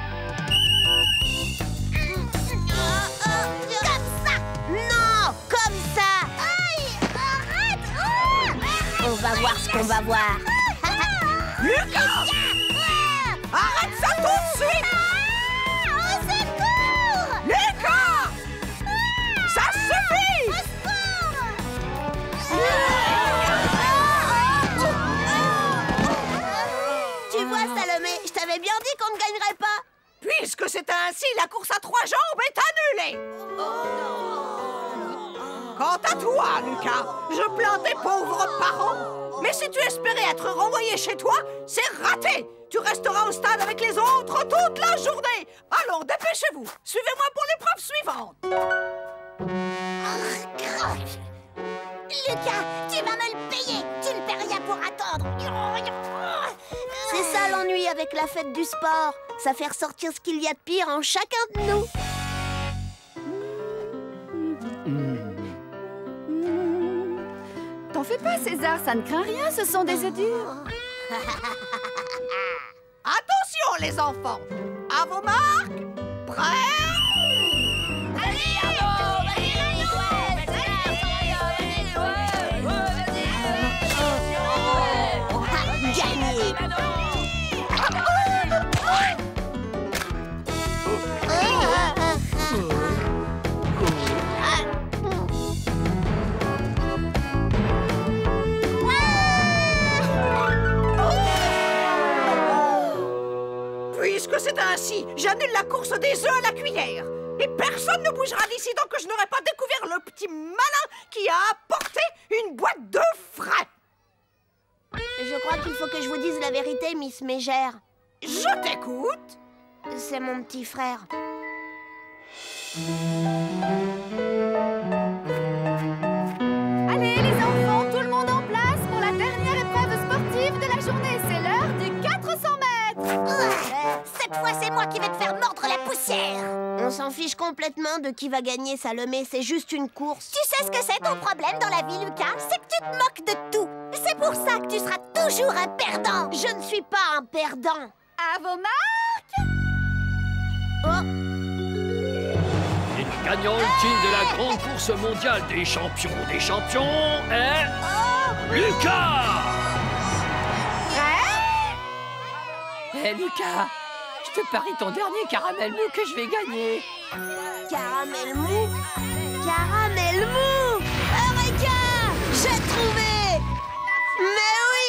Comme ça. Non, comme ça. Aïe, arrête. On va voir ce qu'on va voir. Lucas! Arrête ça tout de suite! Au secours! Lucas! Ça suffit! Au secours! Tu vois, Salomé, je t'avais bien dit qu'on ne gagnerait pas. Puisque c'est ainsi, la course à 3 jambes est annulée! Quant à toi, Lucas, je plains tes pauvres parents. Mais si tu espérais être renvoyé chez toi, c'est raté! Tu resteras au stade avec les autres toute la journée! Alors, dépêchez-vous! Suivez-moi pour l'épreuve suivante! Lucas, tu vas me le payer. Tu ne paies rien pour attendre. avec la fête du sport. Ça fait ressortir ce qu'il y a de pire en chacun de nous. T'en fais pas, César, ça ne craint rien, ce sont des œufs durs. Attention, les enfants! À vos marques! Prêts? Allez, Arnaud! Gagné! Puisque c'est ainsi, j'annule la course des œufs à la cuillère. Et personne ne bougera d'ici tant que je n'aurai pas découvert le petit malin qui a apporté une boîte d'œufs frais. Je crois qu'il faut que je vous dise la vérité, Miss Mégère. Je t'écoute. C'est mon petit frère. Allez, les enfants, tout le monde en place pour la dernière épreuve sportive de la journée. C'est l'heure du 400 mètres. Cette fois, c'est moi qui vais te faire mordre la poussière. On s'en fiche complètement de qui va gagner, Salomé. C'est juste une course. Tu sais ce que c'est ton problème dans la vie, Lucas? C'est que tu te moques de tout. C'est pour ça que tu seras toujours un perdant. Je ne suis pas un perdant. À vos marques. Oh, Et le gagnant ultime de la grande course mondiale des champions est... Lucas! Hé, Lucas, je te parie ton dernier caramel mou que je vais gagner. caramel mou. Caramel mou. Eureka! J'ai trouvé. Mais oui.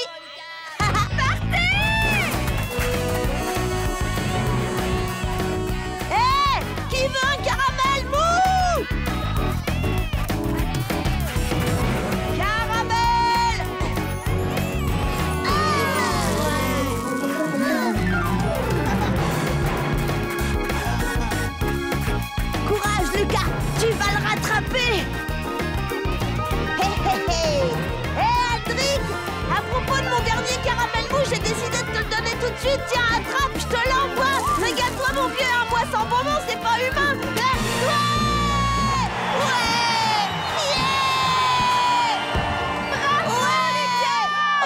Hé, qui veut un caramel mou? Caramel! Courage, Lucas, tu vas le rattraper. Hé, hé, hé. Hé, Aldric, à propos de mon dernier caramel mou, j'ai décidé de te le donner tout de suite. Tiens, attrape, je te l'envoie. Regarde-toi, mon vieux, un mois sans bonbons, c'est pas humain. Ouais! Ouais! Yeah!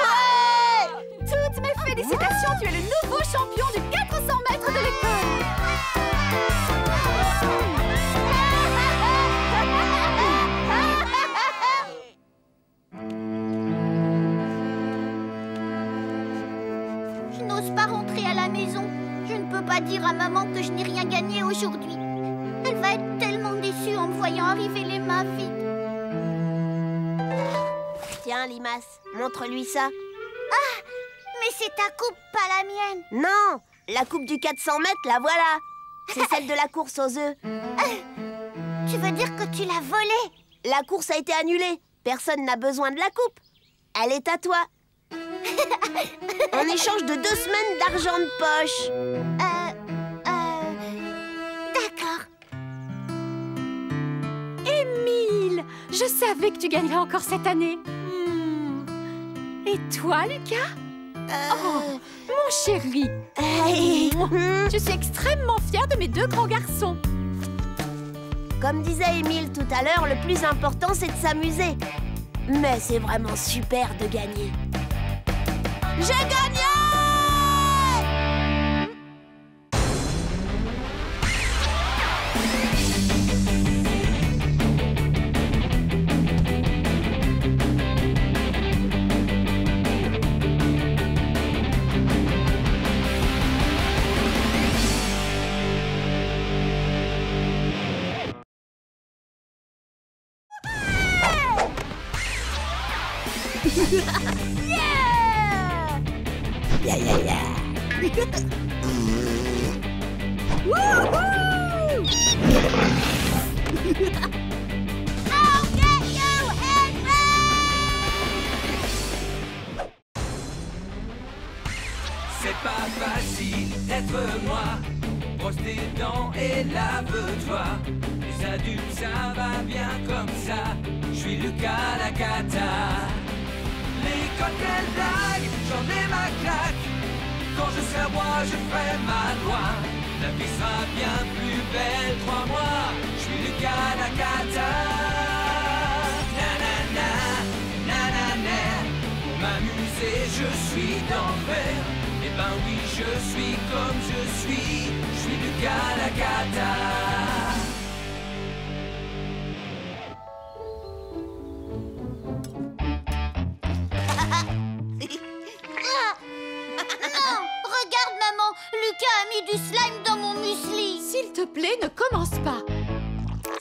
Ouais! Toutes mes félicitations, tu es le nouveau champion du 400 mètres de l'école. Je n'ose pas rentrer à la maison. Je ne peux pas dire à maman que je n'ai rien gagné aujourd'hui. Elle va être tellement déçue en me voyant arriver les mains vides. Tiens, Limace, montre-lui ça. Ah! Mais c'est ta coupe, pas la mienne. Non, la coupe du 400 mètres, la voilà. C'est celle de la course aux œufs. Tu veux dire que tu l'as volée? La course a été annulée. Personne n'a besoin de la coupe. Elle est à toi. En échange de 2 semaines d'argent de poche. D'accord. Émile, je savais que tu gagnerais encore cette année. Et toi, Lucas? Oh, mon chéri. Je suis extrêmement fière de mes 2 grands garçons. Comme disait Émile tout à l'heure, le plus important, c'est de s'amuser. Mais c'est vraiment super de gagner. J'ai gagné! C'est pas facile d'être moi. Brosse tes dents et lave-toi. Les adultes, ça va bien comme ça. Je suis Lucas la cata. Les cocktails blagues, j'en ai ma claque. Quand je serai roi, je ferai ma loi. La vie sera bien plus belle, crois-moi. Je suis Lucas Lacata. Nanana, nanana. Pour m'amuser, je suis d'enfer. Eh ben oui, je suis comme je suis. Je suis Lucas Lacata. Non! Regarde, maman! Lucas a mis du slime dans mon muesli! S'il te plaît, ne commence pas.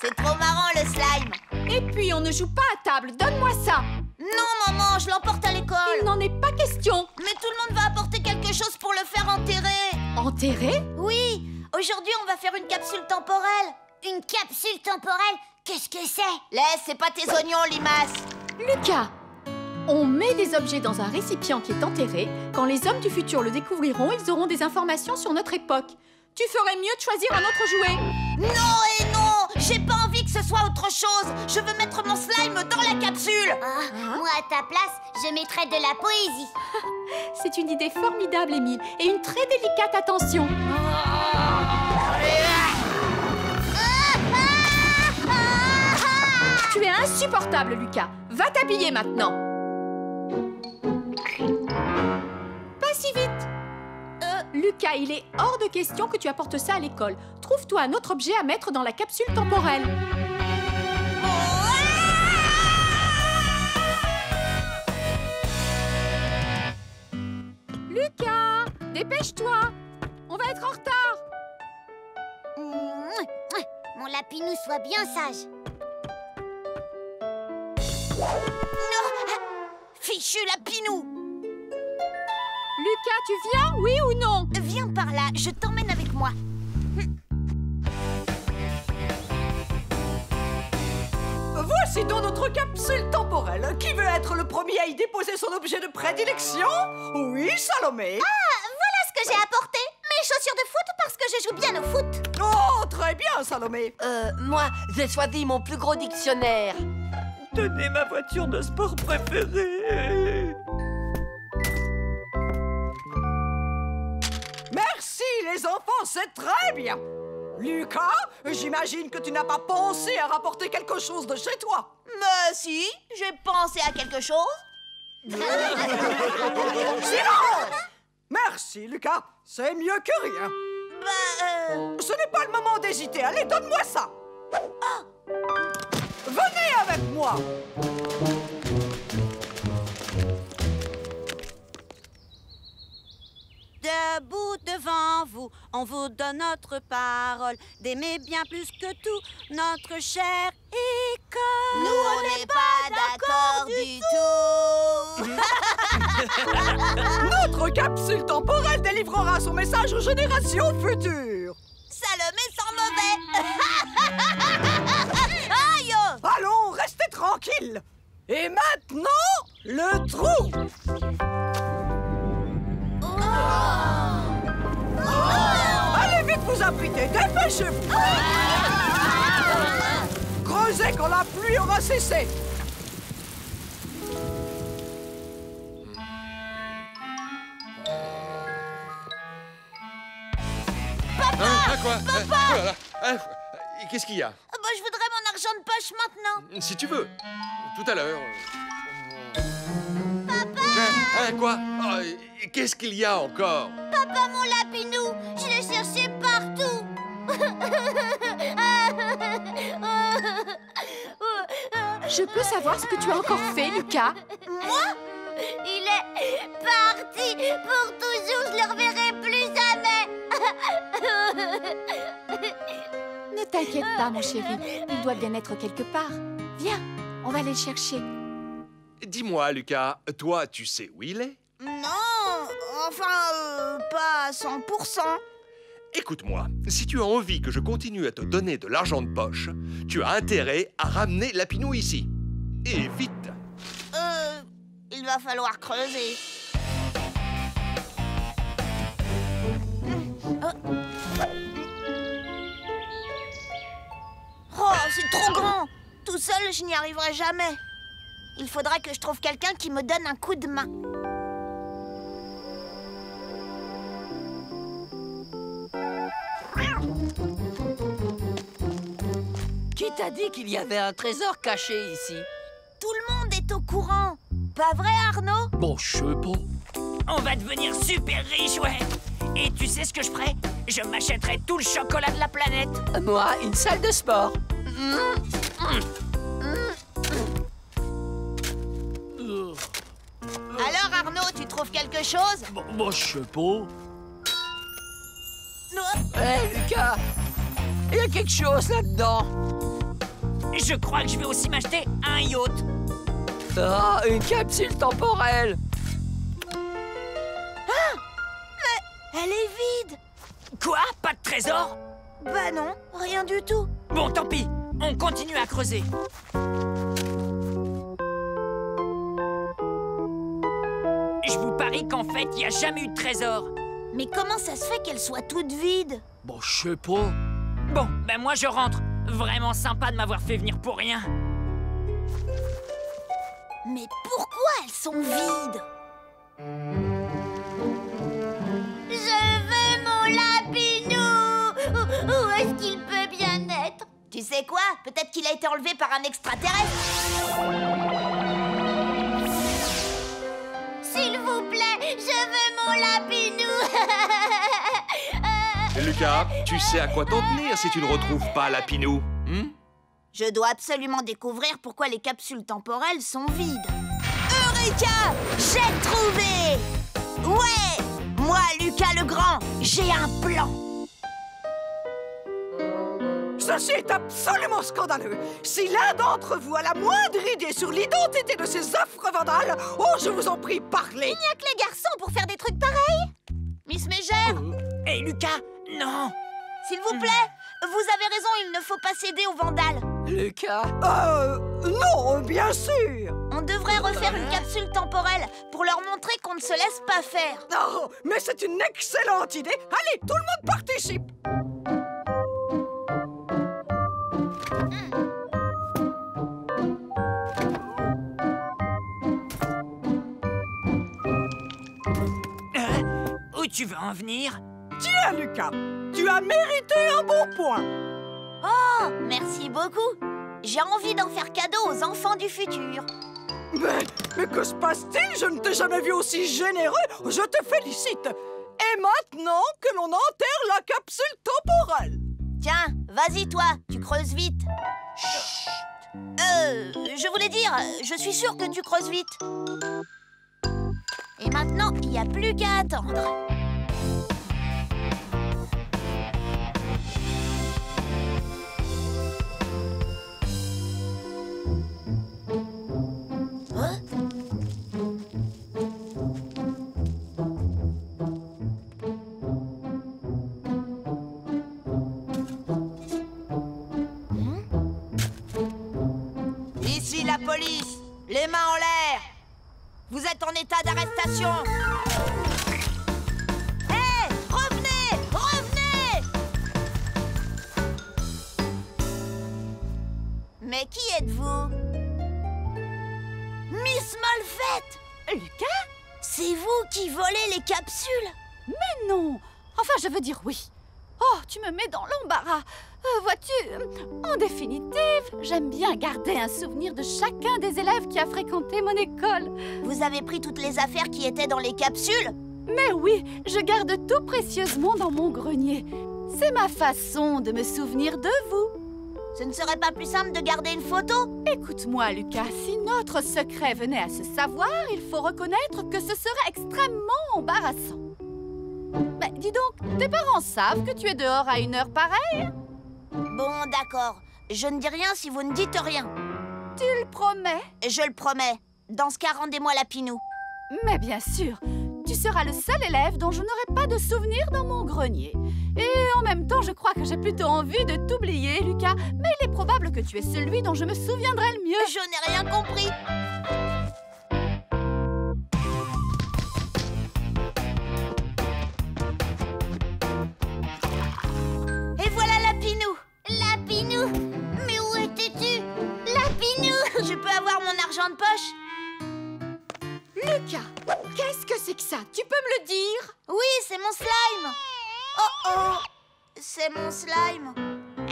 C'est trop marrant, le slime. Et puis, on ne joue pas à table. Donne-moi ça. Non, maman, je l'emporte à l'école! Il n'en est pas question. Mais tout le monde va apporter quelque chose pour le faire enterrer! Enterrer? Oui! Aujourd'hui, on va faire une capsule temporelle! Une capsule temporelle? Qu'est-ce que c'est? Laisse, c'est pas tes oignons, limace. Lucas, on met des objets dans un récipient qui est enterré. Quand les hommes du futur le découvriront, ils auront des informations sur notre époque. Tu ferais mieux de choisir un autre jouet. Non et non! J'ai pas envie que ce soit autre chose! Je veux mettre mon slime dans la capsule! Moi, à ta place, je mettrais de la poésie. C'est une idée formidable, Émile, et une très délicate attention. Tu es insupportable, Lucas. Va t'habiller maintenant. Pas si vite. Lucas, il est hors de question que tu apportes ça à l'école. Trouve-toi un autre objet à mettre dans la capsule temporelle. Lucas, dépêche-toi. On va être en retard. Mon lapinou soit bien sage. Non! Fichu lapinou! Lucas, tu viens, oui ou non? Viens par là, je t'emmène avec moi. Voici donc notre capsule temporelle. Qui veut être le premier à y déposer son objet de prédilection? Oui, Salomé. Voilà ce que j'ai apporté. Mes chaussures de foot parce que je joue bien au foot. Oh, très bien, Salomé. Moi, j'ai choisi mon plus gros dictionnaire. Tenez ma voiture de sport préférée. Merci, les enfants, c'est très bien. Lucas, j'imagine que tu n'as pas pensé à rapporter quelque chose de chez toi. Mais si, j'ai pensé à quelque chose. Silence! Merci, Lucas. C'est mieux que rien. Ce n'est pas le moment d'hésiter. Allez, donne-moi ça. Venez avec moi. Debout devant vous, on vous donne notre parole d'aimer bien plus que tout notre chère école. Nous, on n'est pas d'accord du tout. Notre capsule temporelle délivrera son message aux générations futures. Salomé sent mauvais. Aïe! Allons, restez tranquilles. Et maintenant, le trou. Allez vite vous abriter, dépêchez-vous. Creusez quand la pluie aura cessé. Quoi? Voilà. Qu'est-ce qu'il y a? Je voudrais mon argent de poche maintenant. Si tu veux. Tout à l'heure. Papa! Quoi? Qu'est-ce qu'il y a encore? Papa, mon lapinou, je l'ai cherché partout. Je peux savoir ce que tu as encore fait, Lucas? Moi? Il est parti pour toujours, je le reverrai plus jamais. Ne t'inquiète pas, mon chéri. Il doit bien être quelque part. Viens, on va aller le chercher. Dis-moi, Lucas, toi, tu sais où il est? Non, enfin, pas à 100%. Écoute-moi, si tu as envie que je continue à te donner de l'argent de poche, tu as intérêt à ramener Lapinou ici. Et vite. Il va falloir creuser. Oh, c'est trop grand. Tout seul, je n'y arriverai jamais. Il faudrait que je trouve quelqu'un qui me donne un coup de main. t'a dit qu'il y avait un trésor caché ici? Tout le monde est au courant. Pas vrai, Arnaud? Bon, je sais pas. On va devenir super riche, ouais. Et tu sais ce que je ferais? Je m'achèterais tout le chocolat de la planète. Moi, une salle de sport. Alors, Arnaud, tu trouves quelque chose? Moi, je sais pas. Hé, Lucas, il y a quelque chose là-dedans. Je crois que je vais aussi m'acheter un yacht. Ah, une capsule temporelle. Ah! Mais elle est vide. Quoi? Pas de trésor? Bah non, rien du tout. Bon, tant pis. On continue à creuser. Je vous parie qu'en fait, il n'y a jamais eu de trésor. Mais comment ça se fait qu'elle soit toute vide? Bon, je sais pas. Bon, ben moi je rentre. Vraiment sympa de m'avoir fait venir pour rien. Mais pourquoi elles sont vides? Je veux mon lapinou! Où est-ce qu'il peut bien être? Tu sais quoi? Peut-être qu'il a été enlevé par un extraterrestre. S'il vous plaît, je veux mon lapinou! Lucas, tu sais à quoi t'en tenir si tu ne retrouves pas Lapinou? Je dois absolument découvrir pourquoi les capsules temporelles sont vides. Eureka! J'ai trouvé! Ouais! Moi, Lucas le Grand, j'ai un plan! Ceci est absolument scandaleux. Si l'un d'entre vous a la moindre idée sur l'identité de ces affreux vandales, oh, je vous en prie, parlez. Il n'y a que les garçons pour faire des trucs pareils. Miss Mégère. Hé, Lucas, non. S'il vous plaît, vous avez raison, il ne faut pas céder aux vandales. Lucas? Non, bien sûr. On devrait refaire une capsule temporelle pour leur montrer qu'on ne se laisse pas faire. Non, mais c'est une excellente idée. Allez, tout le monde participe. Où tu veux en venir? Tiens, Lucas, tu as mérité un bon point. Oh, merci beaucoup. J'ai envie d'en faire cadeau aux enfants du futur. Mais que se passe-t-il? Je ne t'ai jamais vu aussi généreux. Je te félicite. Et maintenant que l'on enterre la capsule temporelle. Tiens, vas-y toi, tu creuses vite. Chut. Je voulais dire, je suis sûre que tu creuses vite. Et maintenant, il n'y a plus qu'à attendre. Ici la police, les mains en l'air. Vous êtes en état d'arrestation. Hé, revenez, revenez! Mais qui êtes-vous? Miss Molfette! Lucas? C'est vous qui volez les capsules? Mais non! Enfin, je veux dire oui. Oh, tu me mets dans l'embarras. Vois-tu, en définitive, j'aime bien garder un souvenir de chacun des élèves qui a fréquenté mon école. Vous avez pris toutes les affaires qui étaient dans les capsules? Mais oui, je garde tout précieusement dans mon grenier. C'est ma façon de me souvenir de vous. Ce ne serait pas plus simple de garder une photo? Écoute-moi, Lucas, si notre secret venait à se savoir, il faut reconnaître que ce serait extrêmement embarrassant. Mais dis donc, tes parents savent que tu es dehors à une heure pareille? Bon, d'accord. Je ne dis rien si vous ne dites rien. Tu le promets? Je le promets. Dans ce cas, rendez-moi Lapinou. Mais bien sûr, tu seras le seul élève dont je n'aurai pas de souvenir dans mon grenier. Et en même temps, je crois que j'ai plutôt envie de t'oublier, Lucas. Mais il est probable que tu es celui dont je me souviendrai le mieux. Je n'ai rien compris. Et voilà Lapinou. Lapinou, mais où étais-tu? Lapinou, je peux avoir mon argent de poche? Lucas, qu'est-ce que c'est que ça? Tu peux me le dire? Oui, c'est mon slime. Oh oh, c'est mon slime.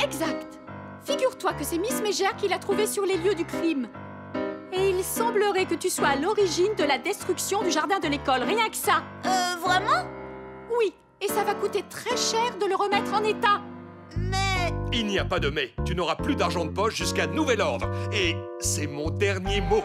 Exact. Figure-toi que c'est Miss Mégère qui l'a trouvé sur les lieux du crime. Et il semblerait que tu sois à l'origine de la destruction du jardin de l'école, rien que ça. Vraiment? Oui, et ça va coûter très cher de le remettre en état. Mais... Il n'y a pas de mais. Tu n'auras plus d'argent de poche jusqu'à nouvel ordre. Et c'est mon dernier mot.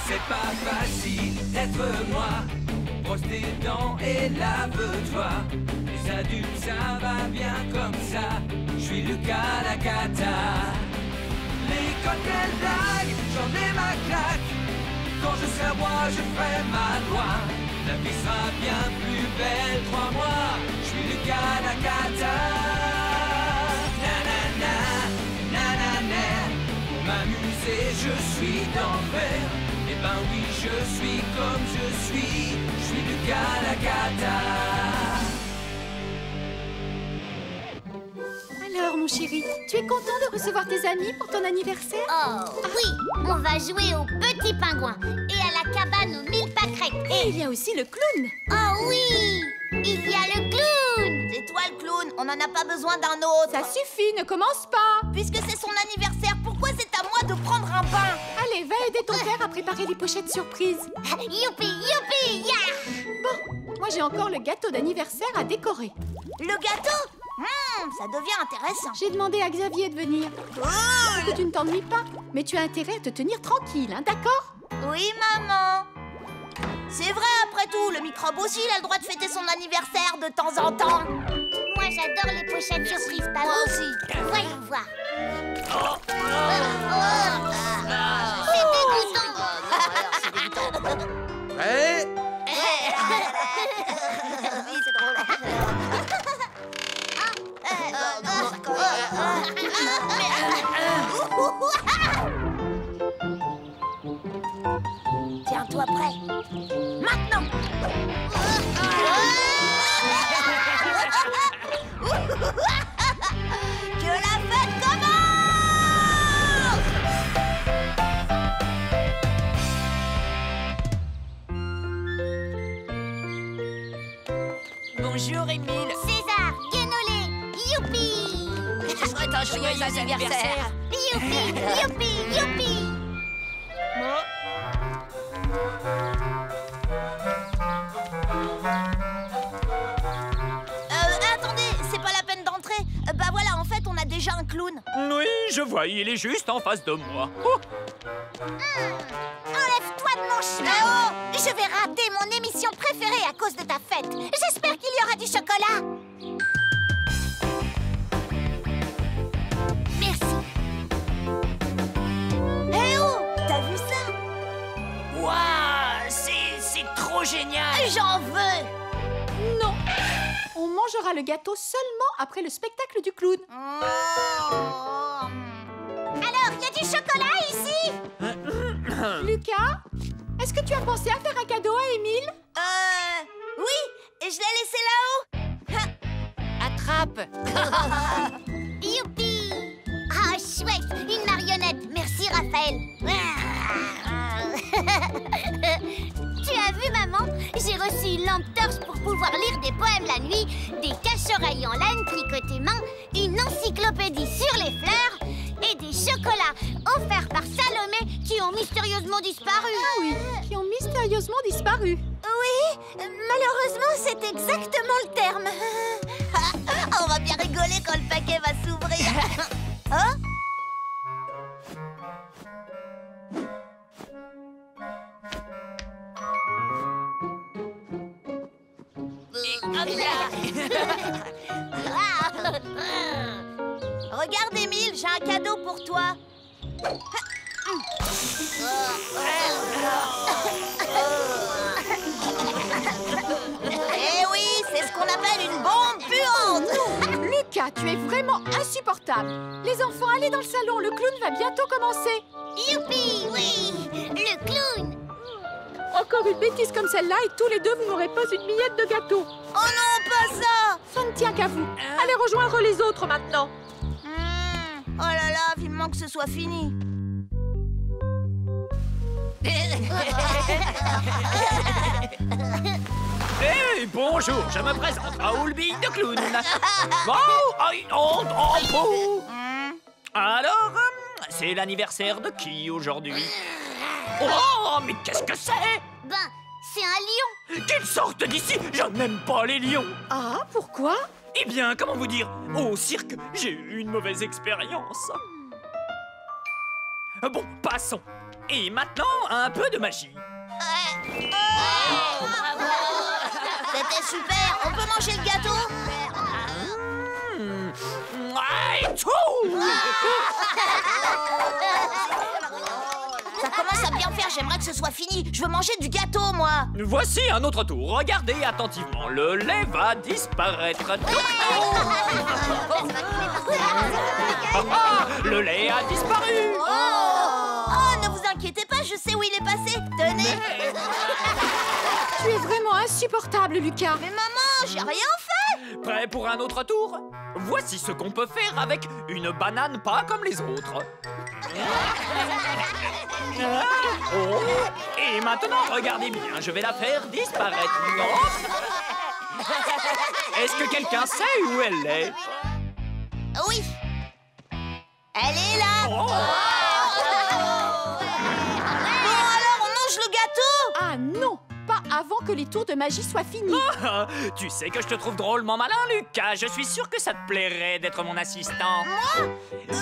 C'est pas facile d'être moi. Brosse tes dents et lave-toi. Les adultes, ça va bien comme ça. Je suis Lucas la cata. L'école, quelle blague, j'en ai ma claque. Quand je serai roi, je ferai ma loi. La vie sera bien plus belle, crois-moi. Je suis Lucas la cata. Nanana, nanana. Pour m'amuser, je suis d'enfer. Eh ben oui, je suis comme je suis Lucas la cata. Alors, mon chéri, tu es content de recevoir tes amis pour ton anniversaire? Oh, oui, on va jouer au petit pingouin et à la cabane aux 1000 pâquerettes. Et il y a aussi le clown. Oh oui, il y a le clown. C'est toi le clown, on n'en a pas besoin d'un autre. Ça suffit, ne commence pas. Puisque c'est son anniversaire, pourquoi c'est à moi de prendre un bain? Allez, va aider ton père à préparer les pochettes surprises. Youpi, youpi, ya. Bon, moi j'ai encore le gâteau d'anniversaire à décorer. Le gâteau? Ça devient intéressant. J'ai demandé à Xavier de venir. Que tu ne t'ennuies pas, mais tu as intérêt à te tenir tranquille, hein, d'accord? Oui, maman. C'est vrai, après tout, le microbe aussi, il a le droit de fêter son anniversaire de temps en temps. Moi, j'adore les pochettes surprises, pas Moi vous? aussi. Voyons voir. C'est dégoûtant. Prêt? Oui, c'est drôle. Tiens-toi prêt. Maintenant. Que la fête commence! Bonjour, Émile. César, Guénolé, youpi! Je souhaite un joyeux anniversaire. Youpi, youpi, youpi! Attendez, c'est pas la peine d'entrer. Bah voilà, en fait, on a déjà un clown. Oui, je vois, il est juste en face de moi. Oh. Enlève-toi de mon chemin! Je vais rater mon émission préférée à cause de ta fête. J'espère qu'il y aura du chocolat. Merci. Eh oh, t'as vu ça? Waouh, c'est trop génial. J'en veux. Non. On mangera le gâteau seulement après le spectacle du clown. Alors, il y a du chocolat ici? Lucas, est-ce que tu as pensé à faire un cadeau à Émile? Oui, et je l'ai laissé là-haut. Attrape. Youpi! Ah, chouette, une marionnette. Merci, Raphaël. Tu as vu, maman? J'ai reçu une lampe torche pour pouvoir lire des poèmes la nuit, des cache-oreilles en laine tricotées main, une encyclopédie sur les fleurs et des chocolats offerts par Salomé qui ont mystérieusement disparu. Ah oui, qui ont mystérieusement disparu. Oui, malheureusement, c'est exactement le terme. On va bien rigoler quand le paquet va s'ouvrir. Hein? Et hop là. Ah. Regarde, Émile, j'ai un cadeau pour toi. Eh oui, c'est ce qu'on appelle une bombe puante. Lucas, tu es vraiment insupportable. Les enfants, allez dans le salon, le clown va bientôt commencer. Youpi, oui, le clown. Encore une bêtise comme celle-là et tous les deux, vous n'aurez pas une miette de gâteau. Oh non, pas ça. Ça ne tient qu'à vous. Allez rejoindre les autres maintenant. Oh là là, vivement que ce soit fini. Hey, bonjour, je me présente, Raoul Bille de Clown. Alors, c'est l'anniversaire de qui aujourd'hui? Oh, mais qu'est-ce que c'est? Ben, c'est un lion. Qu'ils sortent d'ici, je n'aime pas les lions. Ah, pourquoi? Eh bien, comment vous dire, au cirque, j'ai eu une mauvaise expérience. Bon, passons. Et maintenant, un peu de magie. C'était super. On peut manger le gâteau? Ça commence à bien faire. J'aimerais que ce soit fini. Je veux manger du gâteau, moi. Voici un autre tour. Regardez attentivement. Le lait va disparaître. Le lait a disparu. Oh, ne vous inquiétez pas, je sais où il est passé. Tenez. Tu es vraiment insupportable, Lucas. Mais maman, j'ai rien fait. Prêt pour un autre tour? Voici ce qu'on peut faire avec une banane pas comme les autres. Oh. Et maintenant, regardez bien, je vais la faire disparaître. Non. Est-ce que quelqu'un sait où elle est? Oui. Elle est là. Oh. Bon, alors, on mange le gâteau? Ah non, pas avant que les tours de magie soient finis. Ah, tu sais que je te trouve drôlement malin, Lucas. Je suis sûr que ça te plairait d'être mon assistant. Moi?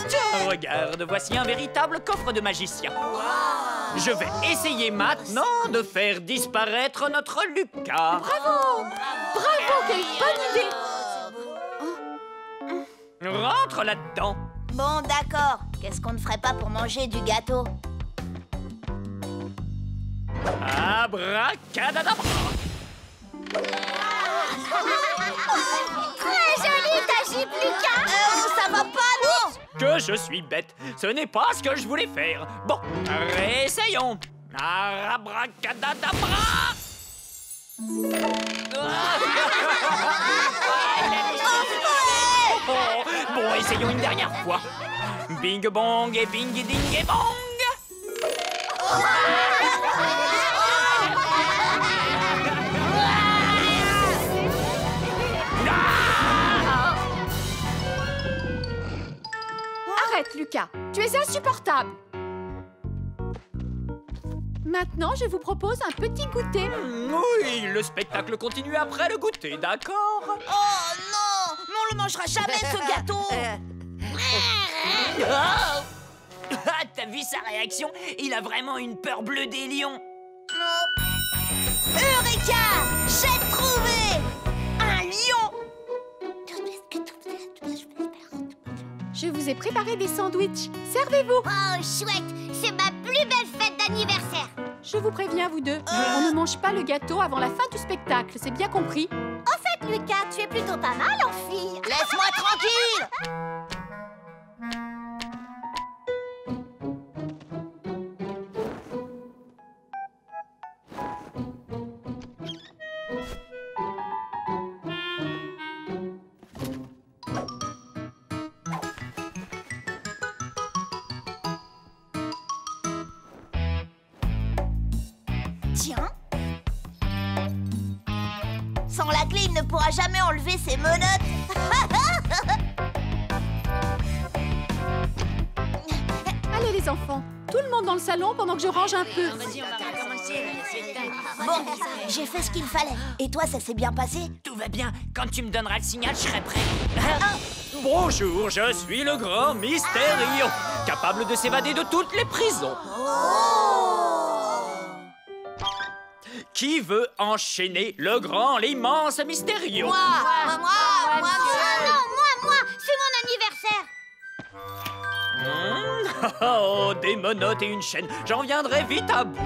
Tiens, regarde, voici un véritable coffre de magicien. Je vais essayer maintenant de faire disparaître notre Lucas. Bravo! Bravo, quelle bonne idée! Rentre là-dedans. Bon, d'accord. Qu'est-ce qu'on ne ferait pas pour manger du gâteau? Abracadabra. Très jolie ta jupe, Lucas. Ça va pas, non? Que je suis bête. Ce n'est pas ce que je voulais faire. Bon, réessayons. Abracadabra. Oh, bon, essayons une dernière fois. Bing bong et bing ding et bong. Arrête, Lucas. Tu es insupportable. Maintenant, je vous propose un petit goûter. Oui, le spectacle continue après le goûter, d'accord? Oh non! Mais on le mangera jamais, ce gâteau! Ah, t'as vu sa réaction? Il a vraiment une peur bleue des lions. Eureka! J'ai trouvé! Un lion! Je vous ai préparé des sandwichs. Servez-vous. Oh, chouette, c'est ma plus belle fête d'anniversaire. Je vous préviens, vous deux. On ne mange pas le gâteau avant la fin du spectacle, c'est bien compris? En fait, Lucas, tu es plutôt pas mal en fille. Laisse-moi tranquille! Tiens. Sans la clé, il ne pourra jamais enlever ses menottes. Allez, les enfants. Tout le monde dans le salon pendant que je range un peu. Bon, j'ai fait ce qu'il fallait. Et toi, ça s'est bien passé? Tout va bien. Quand tu me donneras le signal, je serai prêt. Bonjour, je suis le grand Mysterio, capable de s'évader de toutes les prisons. Qui veut enchaîner le grand, l'immense Mysterio? Moi. Non, moi. Oh, des menottes et une chaîne, j'en viendrai vite à bout.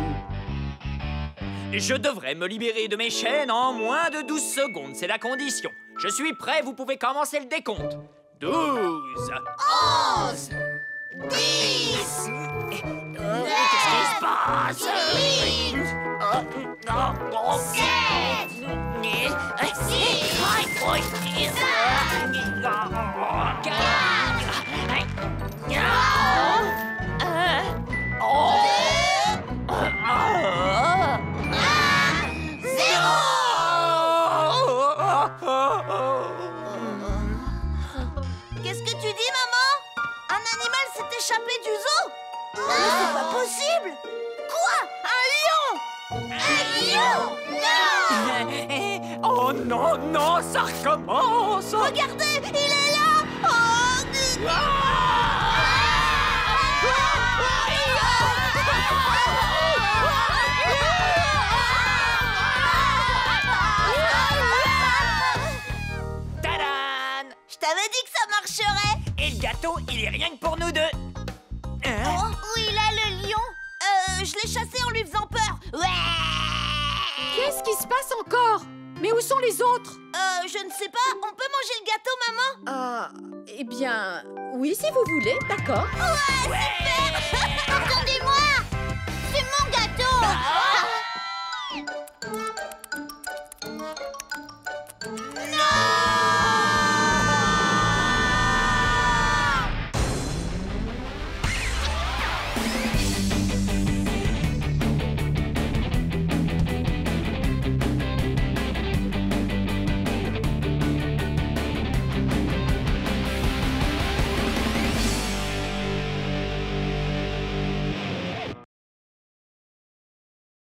Je devrais me libérer de mes chaînes en moins de 12 secondes, c'est la condition. Je suis prêt, vous pouvez commencer le décompte. 12 11 10 Qu'est-ce qui se passe? 8 7 6 Qu'est-ce que tu dis, maman? Un animal s'est échappé du zoo? Mais c'est pas possible! Quoi? Un lion? Oh non, non, ça recommence. Regardez, il est là! Tadam! Je t'avais dit que ça marcherait! Et le gâteau, il est rien que pour nous deux. Oh, où il a le lion? Je l'ai chassé en lui faisant peur! Qu'est-ce qui se passe encore? Mais où sont les autres? Je ne sais pas. On peut manger le gâteau, maman? Ah, eh bien, oui, si vous voulez, d'accord. Ouais, super! Attendez-moi! C'est mon gâteau!